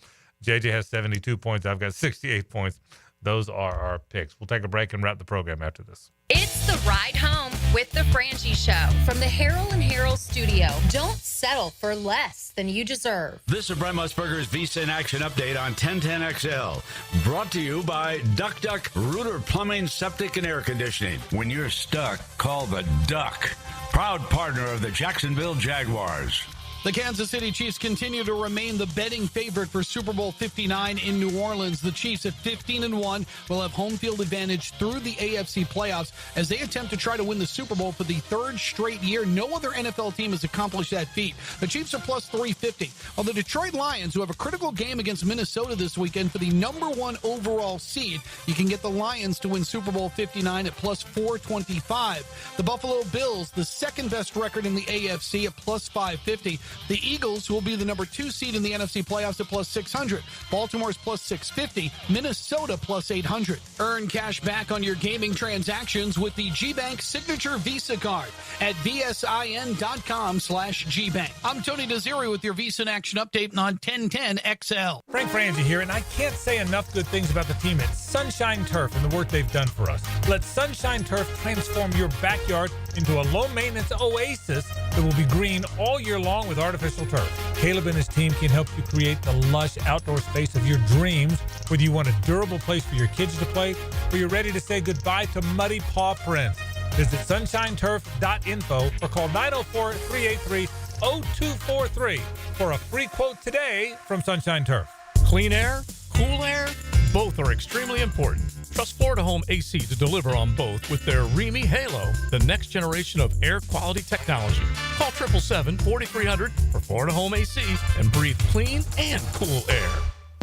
JJ has 72 points. I've got 68 points. Those are our picks. We'll take a break and wrap the program after this. It's the ride home with the Frangie Show from the Harrell and Harrell studio. Don't settle for less than you deserve. This is Brent Musburger's Visa in Action update on 1010XL. Brought to you by Duck Duck Rooter Plumbing, Septic, and Air Conditioning. When you're stuck, call the Duck. Proud partner of the Jacksonville Jaguars. The Kansas City Chiefs continue to remain the betting favorite for Super Bowl 59 in New Orleans. The Chiefs at 15-1 will have home field advantage through the AFC playoffs as they attempt to try to win the Super Bowl for the third straight year. No other NFL team has accomplished that feat. The Chiefs are plus 350, while the Detroit Lions, who have a critical game against Minnesota this weekend for the number 1 overall seed, you can get the Lions to win Super Bowl 59 at plus 425. The Buffalo Bills, the second best record in the AFC, at plus 550. The Eagles, who will be the number 2 seed in the NFC playoffs, at plus 600. Baltimore's plus 650. Minnesota plus 800. Earn cash back on your gaming transactions with the G-Bank Signature Visa Card at vsin.com/GBank. I'm Tony Desiri with your Visa in Action update on 1010XL. Frank Frangie here, and I can't say enough good things about the team at Sunshine Turf and the work they've done for us. Let Sunshine Turf transform your backyard into a low-maintenance oasis that will be green all year long with artificial turf. Caleb and his team can help you create the lush outdoor space of your dreams, whether you want a durable place for your kids to play or you're ready to say goodbye to muddy paw prints. Visit sunshineturf.info or call 904-383-0243 for a free quote today from Sunshine Turf. Clean air, cool air, both are extremely important. Trust Florida Home AC to deliver on both with their Remy Halo, the next generation of air quality technology. Call 777-4300 for Florida Home AC and breathe clean and cool air.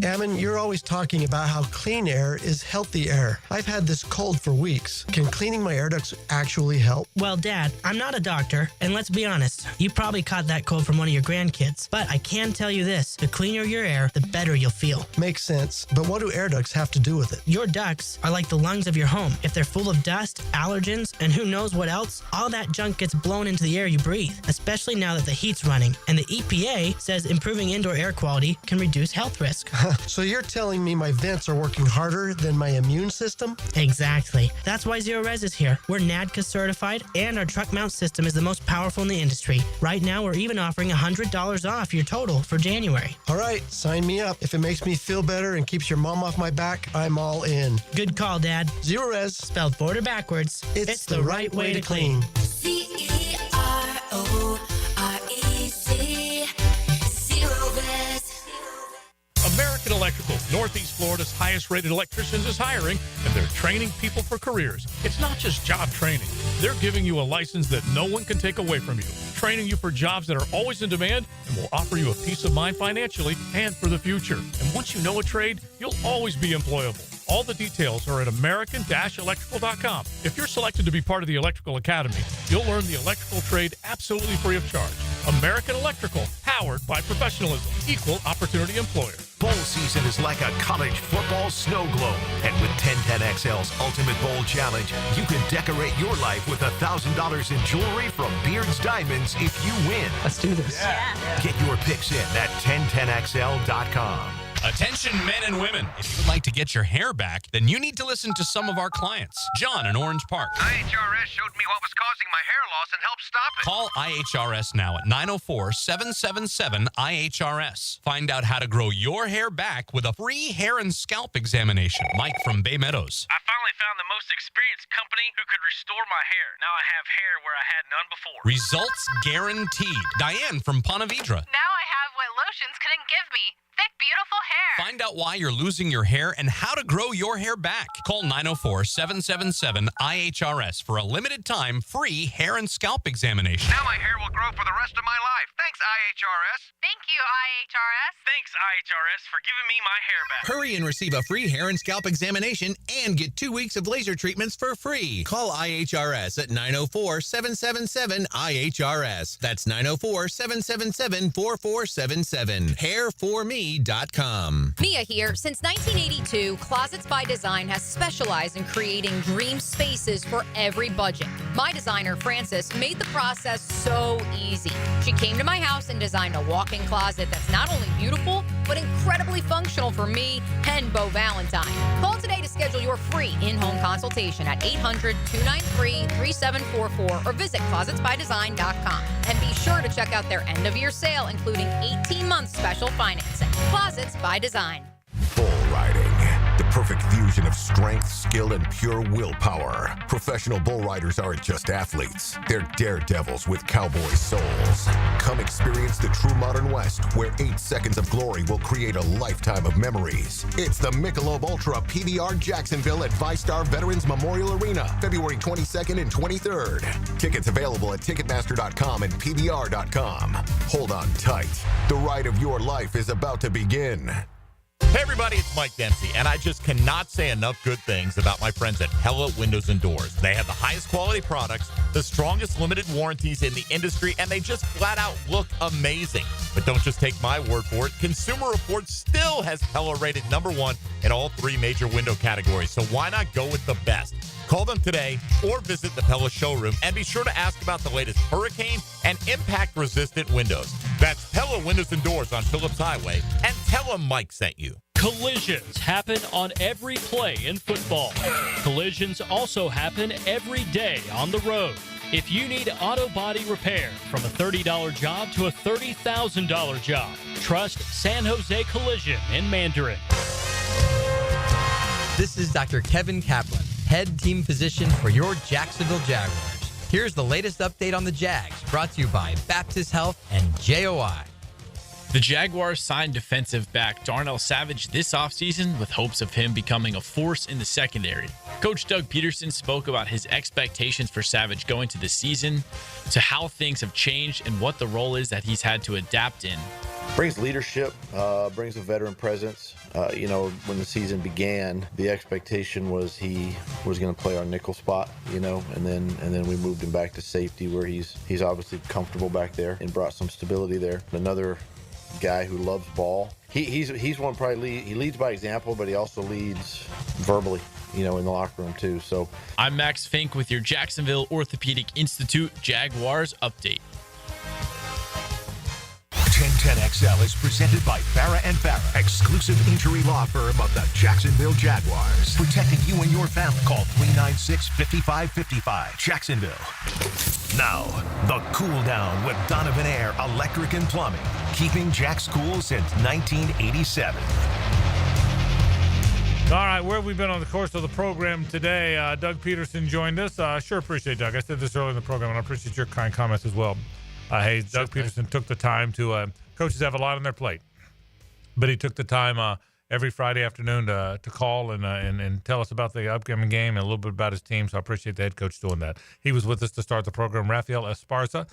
Ammon, you're always talking about how clean air is healthy air. I've had this cold for weeks. Can cleaning my air ducts actually help? Well, Dad, I'm not a doctor, and let's be honest, you probably caught that cold from one of your grandkids. But I can tell you this, the cleaner your air, the better you'll feel. Makes sense, but what do air ducts have to do with it? Your ducts are like the lungs of your home. If they're full of dust, allergens, and who knows what else, all that junk gets blown into the air you breathe, especially now that the heat's running. And the EPA says improving indoor air quality can reduce health risk. So you're telling me my vents are working harder than my immune system? Exactly. That's why Zero Res is here. We're NADCA certified, and our truck mount system is the most powerful in the industry. Right now, we're even offering $100 off your total for January. All right, sign me up. If it makes me feel better and keeps your mom off my back, I'm all in. Good call, Dad. Zero Res. Spelled forward or backwards. It's the right way to clean. CEROREC. Zero Res. American Electrical, Northeast Florida's highest-rated electricians, is hiring, and they're training people for careers. It's not just job training. They're giving you a license that no one can take away from you, training you for jobs that are always in demand and will offer you a peace of mind financially and for the future. And once you know a trade, you'll always be employable. All the details are at American-Electrical.com. If you're selected to be part of the Electrical Academy, you'll learn the electrical trade absolutely free of charge. American Electrical, powered by professionalism, equal opportunity employer. Bowl season is like a college football snow globe. And with 1010XL's Ultimate Bowl Challenge, you can decorate your life with $1,000 in jewelry from Beard's Diamonds if you win. Let's do this. Yeah. Get your picks in at 1010XL.com. Attention men and women. If you would like to get your hair back, then you need to listen to some of our clients. John in Orange Park. IHRS showed me what was causing my hair loss and helped stop it. Call IHRS now at 904-777-IHRS. Find out how to grow your hair back with a free hair and scalp examination. Mike from Bay Meadows. I finally found the most experienced company who could restore my hair. Now I have hair where I had none before. Results guaranteed. Diane from Ponte Vedra. Now I have what lotions couldn't give me. Thick, beautiful hair. Find out why you're losing your hair and how to grow your hair back. Call 904-777-IHRS for a limited time free hair and scalp examination. Now my hair will grow for the rest of my life. Thanks, IHRS. Thank you, IHRS. Thanks, IHRS, for giving me my hair back. Hurry and receive a free hair and scalp examination and get 2 weeks of laser treatments for free. Call IHRS at 904-777-IHRS. That's 904-777-4477. Hairforme.com. Mia here. Since 1982, Closets by Design has specialized in creating dream spaces for every budget. My designer, Frances, made the process so easy. She came to my house and designed a walk-in closet that's not only beautiful, but incredibly functional for me and Beau Valentine. Call today to schedule your free in-home consultation at 800-293-3744 or visit closetsbydesign.com. And be sure to check out their end-of-year sale, including 18-month special financing. Closets by Design. Bull riding. The perfect fusion of strength, skill, and pure willpower. Professional bull riders aren't just athletes. They're daredevils with cowboy souls. Come experience the true modern West, where 8 seconds of glory will create a lifetime of memories. It's the Michelob Ultra PBR Jacksonville at ViStar Veterans Memorial Arena, February 22nd and 23rd. Tickets available at Ticketmaster.com and PBR.com. Hold on tight. The ride of your life is about to begin. Hey everybody, it's Mike Dempsey, and I just cannot say enough good things about my friends at Pella Windows and Doors. They have the highest quality products, the strongest limited warranties in the industry, and they just flat out look amazing. But don't just take my word for it. Consumer Reports still has Pella rated #1 in all 3 major window categories, so why not go with the best? Call them today or visit the Pella showroom, and be sure to ask about the latest hurricane and impact-resistant windows. That's Pella Windows and Doors on Phillips Highway, and tell them Mike sent you. Collisions happen on every play in football. Collisions also happen every day on the road. If you need auto body repair, from a $30 job to a $30,000 job, trust San Jose Collision in Mandarin. This is Dr. Kevin Kaplan, head team physician for your Jacksonville Jaguars. Here's the latest update on the Jags, brought to you by Baptist Health and JOI. The Jaguars signed defensive back Darnell Savage this offseason with hopes of him becoming a force in the secondary. Coach Doug Peterson spoke about his expectations for Savage going to the season, to how things have changed and what the role is that he's had to adapt in. Brings leadership, brings a veteran presence. When the season began, the expectation was he was going to play our nickel spot, and then we moved him back to safety, where he's obviously comfortable back there and brought some stability there. Another guy who loves ball. He's one probably he leads by example, but he also leads verbally, in the locker room too. So I'm Max Fink with your Jacksonville Orthopedic Institute Jaguars update. 1010XL is presented by Farah & Farah, exclusive injury law firm of the Jacksonville Jaguars. Protecting you and your family. Call 396-5555. Jacksonville. Now, the cool down with Donovan Air Electric and Plumbing. Keeping Jack's cool since 1987. All right, where have we been on the course of the program today? Doug Peterson joined us. Sure appreciate Doug. I said this earlier in the program, and I appreciate your kind comments as well. Hey, Doug Peterson took the time to coaches have a lot on their plate, but he took the time every Friday afternoon to call and tell us about the upcoming game and a little bit about his team. So I appreciate the head coach doing that. He was with us to start the program. Rafael Esparza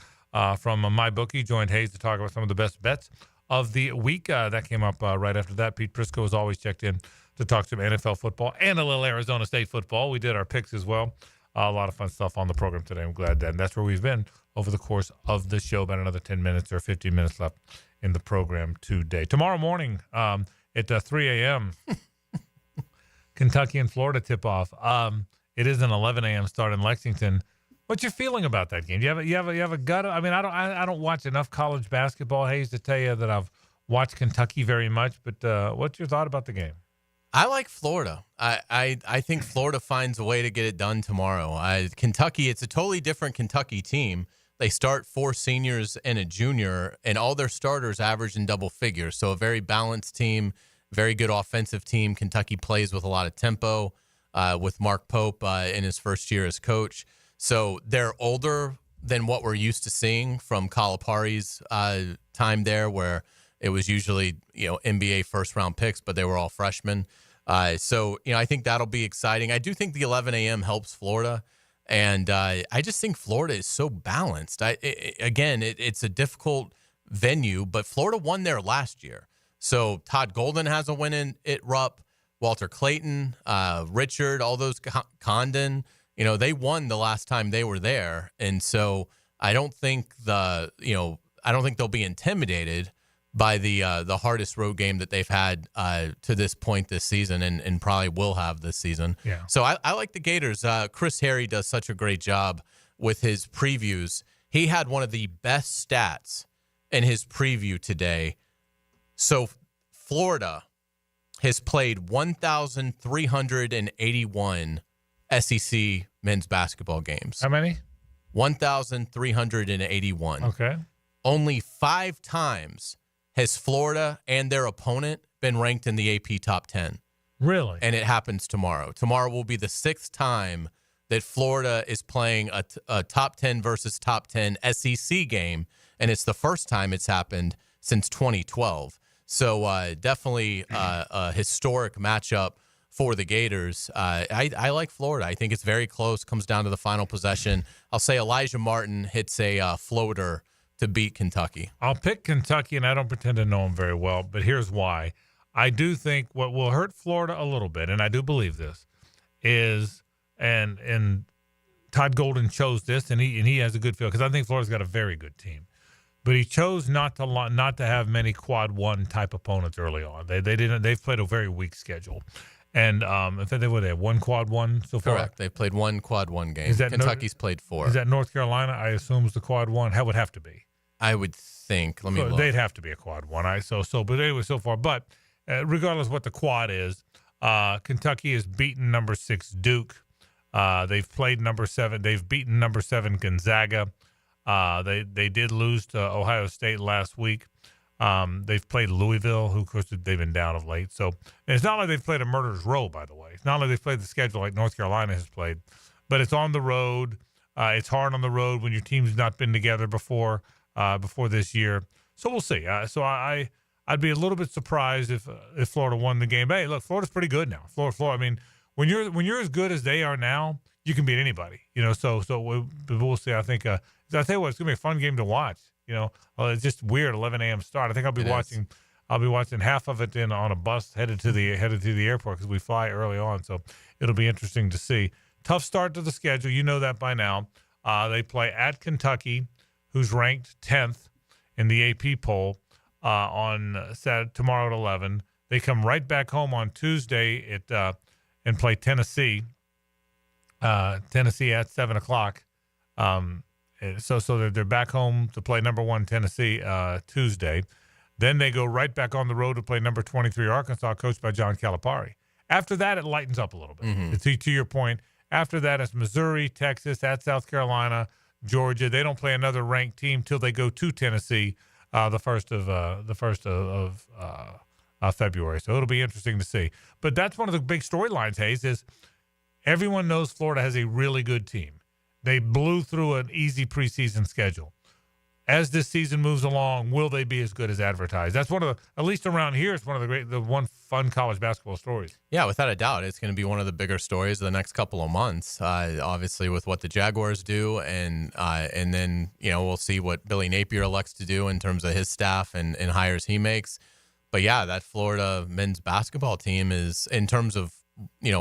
from MyBookie joined Hays to talk about some of the best bets of the week. That came up right after that. Pete Prisco has always checked in to talk some NFL football and a little Arizona State football. We did our picks as well. A lot of fun stuff on the program today. I'm glad that. And that's where we've been over the course of the show. About another 10 minutes or 15 minutes left in the program today. Tomorrow morning at 3 a.m., Kentucky and Florida tip-off. It is an 11 a.m. start in Lexington. What's your feeling about that game? Do you have a gut? I mean, I don't watch enough college basketball, Hayes, to tell you that I've watched Kentucky very much. But what's your thought about the game? I like Florida. I think Florida finds a way to get it done tomorrow. Kentucky, it's a totally different Kentucky team. They start 4 seniors and a junior, and all their starters average in double figures. So a very balanced team, very good offensive team. Kentucky plays with a lot of tempo with Mark Pope in his first year as coach. So they're older than what we're used to seeing from Calipari's time there, where it was usually, NBA first-round picks, but they were all freshmen. So, I think that'll be exciting. I do think the 11 a.m. helps Florida, and I just think Florida is so balanced. It's a difficult venue, but Florida won there last year. So Todd Golden has a win in at Rupp, Walter Clayton, Richard, all those, Condon, they won the last time they were there. And so I don't think they'll be intimidated by the hardest road game that they've had to this point this season, and probably will have this season. Yeah. So I like the Gators. Chris Harry does such a great job with his previews. He had one of the best stats in his preview today. So Florida has played 1,381 SEC men's basketball games. How many? 1,381. Okay. Only 5 times has Florida and their opponent been ranked in the AP top 10. Really? And it happens tomorrow. Tomorrow will be the 6th time that Florida is playing a top 10 versus top 10 SEC game, and it's the first time it's happened since 2012. So definitely a historic matchup for the Gators. I like Florida. I think it's very close. Comes down to the final possession. I'll say Elijah Martin hits a floater to beat Kentucky. I'll pick Kentucky, and I don't pretend to know them very well, but here's why. I do think what will hurt Florida a little bit, and I do believe this, is and Todd Golden chose this, and he has a good feel, because I think Florida's got a very good team. But he chose not to have many quad one type opponents early on. They've played a very weak schedule. And I think they have one quad one so far. Correct. They've played one quad one game. Kentucky's played 4. Is that North Carolina? I assume is the quad one. That would have to be. I would think. Let me look. They'd have to be a quad one. But anyway, so far. But regardless of what the quad is, Kentucky has beaten number 6 Duke. They've played number 7. They've beaten number 7 Gonzaga. They did lose to Ohio State last week. They've played Louisville, who of course they've been down of late. So it's not like they've played a murderer's row, by the way. It's not like they've played the schedule like North Carolina has played, but it's on the road. It's hard on the road when your team's not been together before this year. So we'll see. I'd be a little bit surprised if Florida won the game. Hey, look, Florida's pretty good now. Florida. I mean, when you're as good as they are now, you can beat anybody. So we'll see. I think. I tell you what, it's gonna be a fun game to watch. It's just weird 11 a.m. start. I think I'll be watching half of it on a bus headed to the airport, because we fly early on. So it'll be interesting to see. Tough start to the schedule. You know that by now. They play at Kentucky, who's ranked 10th in the AP poll, on Saturday, tomorrow at 11. They come right back home on Tuesday and play Tennessee. Tennessee at 7 o'clock. So they're back home to play number 1 Tennessee Tuesday. Then they go right back on the road to play number 23 Arkansas, coached by John Calipari. After that, it lightens up a little bit. Mm-hmm. To your point, after that, it's Missouri, Texas, at South Carolina, Georgia. They don't play another ranked team till they go to Tennessee the first of February. So it'll be interesting to see. But that's one of the big storylines, Hays, is everyone knows Florida has a really good team. They blew through an easy preseason schedule. As this season moves along, will they be as good as advertised? That's one of the, at least around here, it's one of the one fun college basketball stories. Yeah, without a doubt, it's going to be one of the bigger stories of the next couple of months. Obviously, with what the Jaguars do, and then we'll see what Billy Napier elects to do in terms of his staff and hires he makes. But yeah, that Florida men's basketball team is, in terms of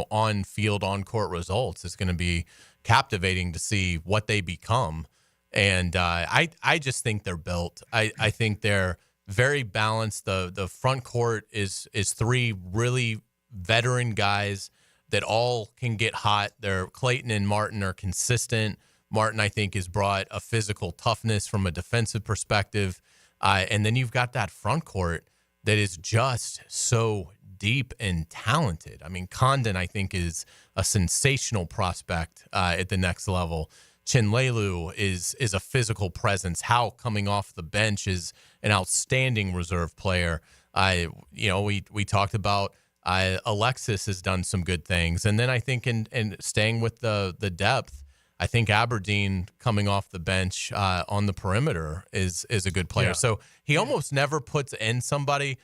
on field, on court results, is going to be captivating to see what they become. And I just think they're built. I think they're very balanced. The front court is 3 really veteran guys that all can get hot. Clayton and Martin are consistent. Martin, I think, has brought a physical toughness from a defensive perspective. And then you've got that front court that is just so deep and talented. I mean, Condon, I think, is a sensational prospect at the next level. Chinlelu is a physical presence. Howe, coming off the bench, is an outstanding reserve player. We talked about Alexis has done some good things, and then I think in staying with the depth, I think Aberdeen coming off the bench on the perimeter is a good player. Yeah. So he almost never puts in somebody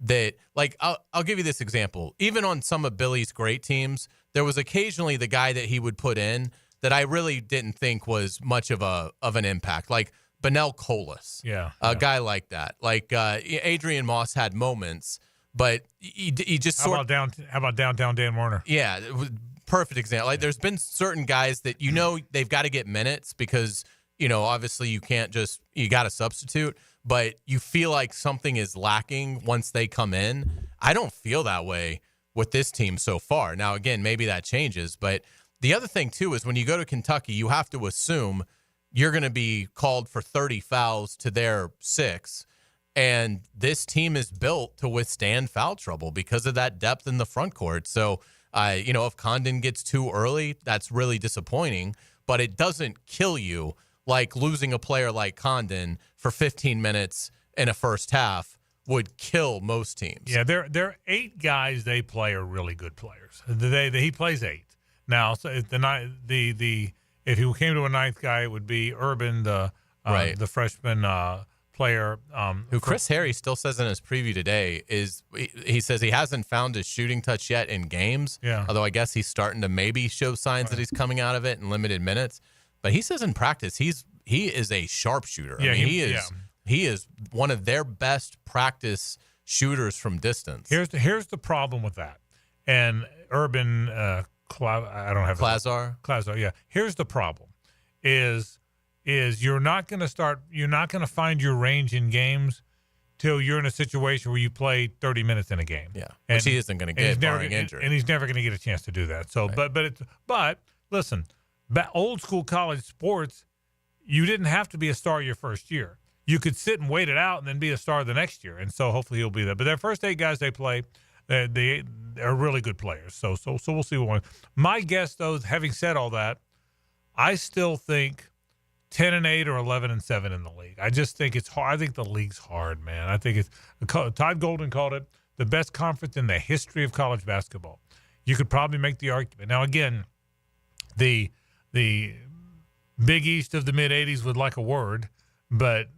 that, like, I'll give you this example. Even on some of Billy's great teams, there was occasionally the guy that he would put in that I really didn't think was much of an impact, like Benel Colas. A guy like that. Like Adrian Moss had moments, but he just how about downtown Dan Warner? Yeah, it was perfect example. Like there's been certain guys that they've got to get minutes because obviously you got to substitute, but you feel like something is lacking once they come in. I don't feel that way with this team so far. Now again, maybe that changes, but the other thing too is when you go to Kentucky, you have to assume you're going to be called for 30 fouls to their 6. And this team is built to withstand foul trouble because of that depth in the front court. So, if Condon gets too early, that's really disappointing, but it doesn't kill you like losing a player like Condon for 15 minutes in a first half would kill most teams. Yeah, they're 8 guys they play are really good players. He plays 8. Now, so if if he came to a 9th guy, it would be Urban, the freshman player. Who Chris Harry still says in his preview today he says he hasn't found his shooting touch yet in games. Yeah. Although I guess he's starting to maybe show signs that he's coming out of it in limited minutes. But he says in practice he is a sharpshooter. Yeah, I mean, he is one of their best practice shooters from distance. Here's the problem with that. And Urban I don't have Klazar, yeah. Here's the problem: is you're not going to find your range in games till you're in a situation where you play 30 minutes in a game. Yeah, which he isn't going to get barring injury, and he's never going to get a chance to do that. So, right. but listen, old school college sports, you didn't have to be a star your first year. You could sit and wait it out and then be a star the next year, and so hopefully he'll be that. But their first 8 guys they play. They are really good players. So we'll see what. My guess, though, having said all that, I still think 10-8 or 11-7 in the league. I just think it's hard. I think the league's hard, man. I think it's Todd Golden called it the best conference in the history of college basketball. You could probably make the argument. Now, again, the Big East of the mid '80s would like a word, but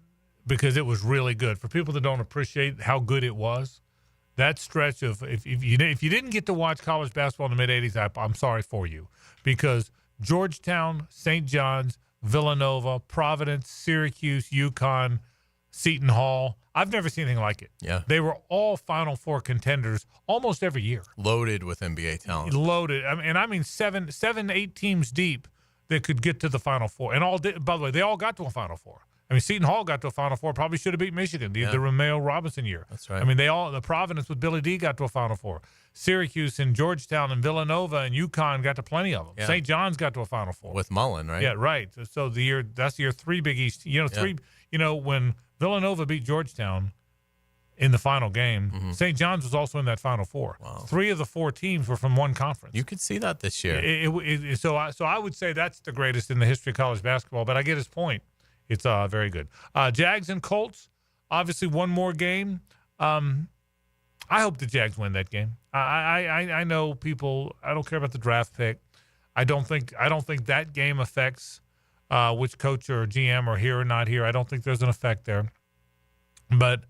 because it was really good. For people that don't appreciate how good it was. That stretch of if you didn't get to watch college basketball in the mid-'80s, I'm sorry for you, because Georgetown, St. John's, Villanova, Providence, Syracuse, UConn, Seton Hall, I've never seen anything like it. Yeah, they were all Final Four contenders almost every year, loaded with NBA talent. Loaded, I mean 7-8 teams deep that could get to the Final Four, and by the way, they all got to a Final Four. I mean, Seton Hall got to a Final Four. Probably should have beat Michigan the Romeo Robinson year. That's right. I mean, the Providence with Billy D got to a Final Four. Syracuse and Georgetown and Villanova and UConn got to plenty of them. Yeah. St. John's got to a Final Four with Mullen, right? Yeah, right. So that's the year 3 Big East. When Villanova beat Georgetown in the final game, St. John's was also in that Final Four. Wow. 3 of the 4 teams were from one conference. You could see that this year. So I would say that's the greatest in the history of college basketball. But I get his point. It's very good. Jags and Colts, obviously one more game. I hope the Jags win that game. I know people. I don't care about the draft pick. I don't think that game affects which coach or GM are here or not here. I don't think there's an effect there. But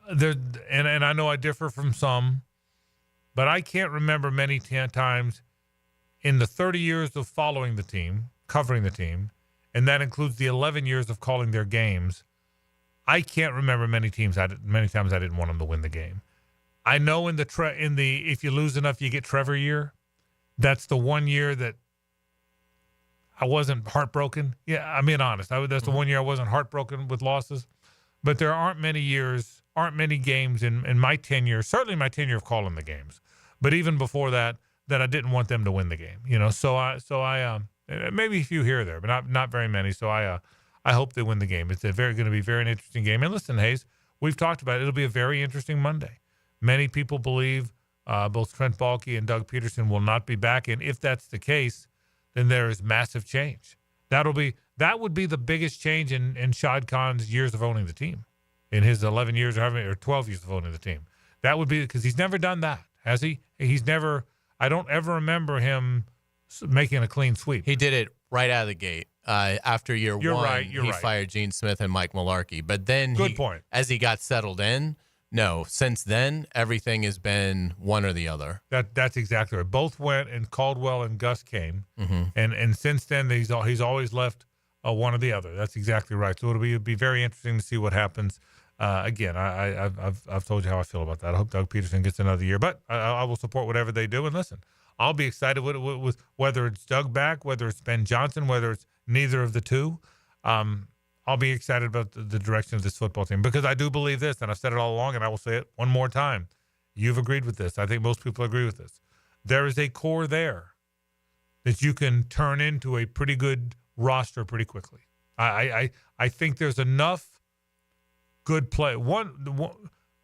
and I know I differ from some, but I can't remember many times in the 30 years of following the team, covering the team. And that includes the 11 years of calling their games. I can't remember many times I didn't want them to win the game. I know in the if you lose enough, you get Trevor year. That's the one year that I wasn't heartbroken. Yeah, I'm being honest. That's the one year I wasn't heartbroken with losses. But there aren't many games in my tenure, certainly my tenure of calling the games, but even before that I didn't want them to win the game. So I maybe a few here or there, but not very many. So I hope they win the game. It's going to be a very interesting game. And listen, Hays, we've talked about it. It'll be a very interesting Monday. Many people believe both Trent Baalke and Doug Peterson will not be back. And if that's the case, then there is massive change. That would be the biggest change in Shad Khan's years of owning the team, in his 11 years or 12 years of owning the team. That would be because he's never done that, has he? He's never. I don't ever remember him making a clean sweep. He did it right out of the gate. After year You're one, right, you're he right. fired Gene Smith and Mike Mularkey. But then Good point. as he got settled in, no, since then, everything has been one or the other. That's exactly right. Both went, and Caldwell and Gus came. Mhm. And since then, he's always left one or the other. That's exactly right. So it'll be very interesting to see what happens. Again, I've told you how I feel about that. I hope Doug Peterson gets another year, but I will support whatever they do. And listen, I'll be excited with whether it's Doug back, whether it's Ben Johnson, whether it's neither of the two. I'll be excited about the direction of this football team, because I do believe this, and I've said it all along, and I will say it one more time. You've agreed with this. I think most people agree with this. There is a core there that you can turn into a pretty good roster pretty quickly. I think there's enough good play. One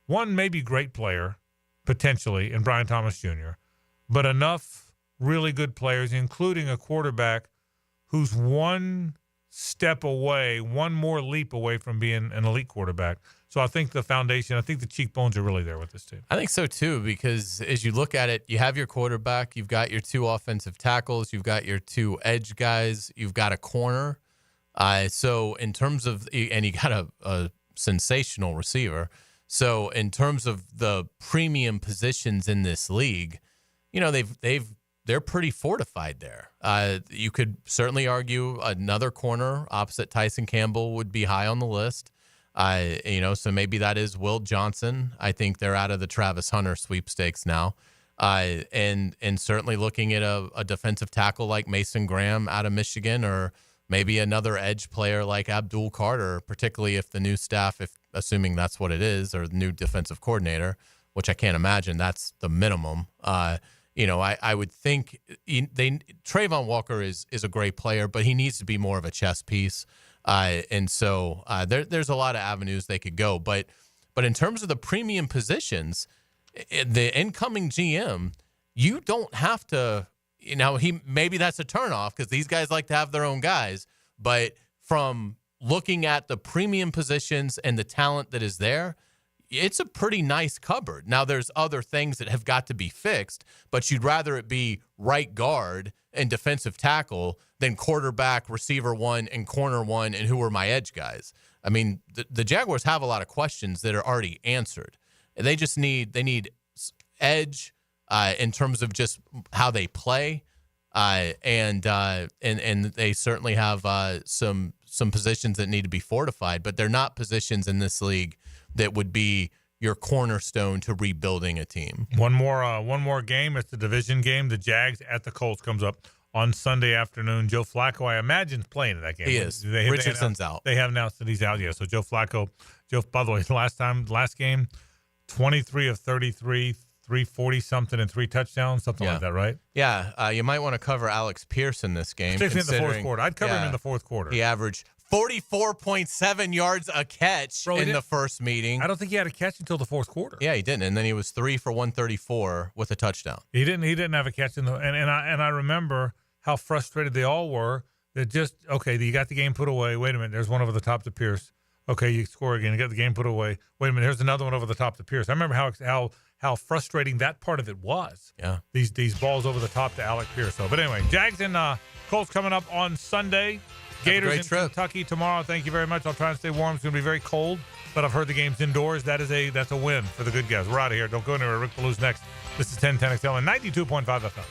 maybe great player, potentially, in Brian Thomas Jr., but enough really good players, including a quarterback who's one step away, one more leap away from being an elite quarterback. So I think the foundation, I think the cheekbones are really there with this team. I think so too, because as you look at it, you have your quarterback, you've got your 2 offensive tackles, you've got your 2 edge guys, you've got a corner. So in terms of, and you got a sensational receiver. So in terms of the premium positions in this league, you know, they're pretty fortified there. You could certainly argue another corner opposite Tyson Campbell would be high on the list. So maybe that is Will Johnson. I think they're out of the Travis Hunter sweepstakes now. And certainly looking at a defensive tackle like Mason Graham out of Michigan, or maybe another edge player like Abdul Carter, particularly if the new staff, assuming that's what it is, or the new defensive coordinator, which I can't imagine that's the minimum. I would think Trayvon Walker is a great player, but he needs to be more of a chess piece. There's a lot of avenues they could go. But in terms of the premium positions, the incoming GM, you don't have to, maybe that's a turnoff because these guys like to have their own guys. But from looking at the premium positions and the talent that is there, it's a pretty nice cupboard. Now, there's other things that have got to be fixed, but you'd rather it be right guard and defensive tackle than quarterback, receiver 1, and corner 1, and who are my edge guys. I mean, the Jaguars have a lot of questions that are already answered. They just need edge in terms of just how they play, and they certainly have some positions that need to be fortified, but they're not positions in this league that would be your cornerstone to rebuilding a team. One more game. It's the division game. The Jags at the Colts comes up on Sunday afternoon. Joe Flacco, I imagine, is playing in that game. He is. Richardson's out. They have announced that he's out. Yeah. So Joe Flacco. By the way, last game, 23 of 33, 340 something and 3 touchdowns, something like that, right? Yeah. You might want to cover Alex Pierce in this game. Particularly in the fourth quarter. I'd cover him in the fourth quarter. He averaged 44.7 yards a catch in the first meeting. I don't think he had a catch until the fourth quarter. Yeah, he didn't, and then he was 3 for 134 with a touchdown. He didn't have a catch and I remember how frustrated they all were. That you got the game put away. Wait a minute, there's one over the top to Pierce. Okay, you score again. You got the game put away. Wait a minute, here's another one over the top to Pierce. I remember how frustrating that part of it was. Yeah, these balls over the top to Alec Pierce. But anyway, Jags and Colts coming up on Sunday. Gators in Kentucky tomorrow. Thank you very much. I'll try and stay warm. It's going to be very cold, but I've heard the game's indoors. That's a win for the good guys. We're out of here. Don't go anywhere. Rick Ballew's next. This is 1010XL and 92.5 FM.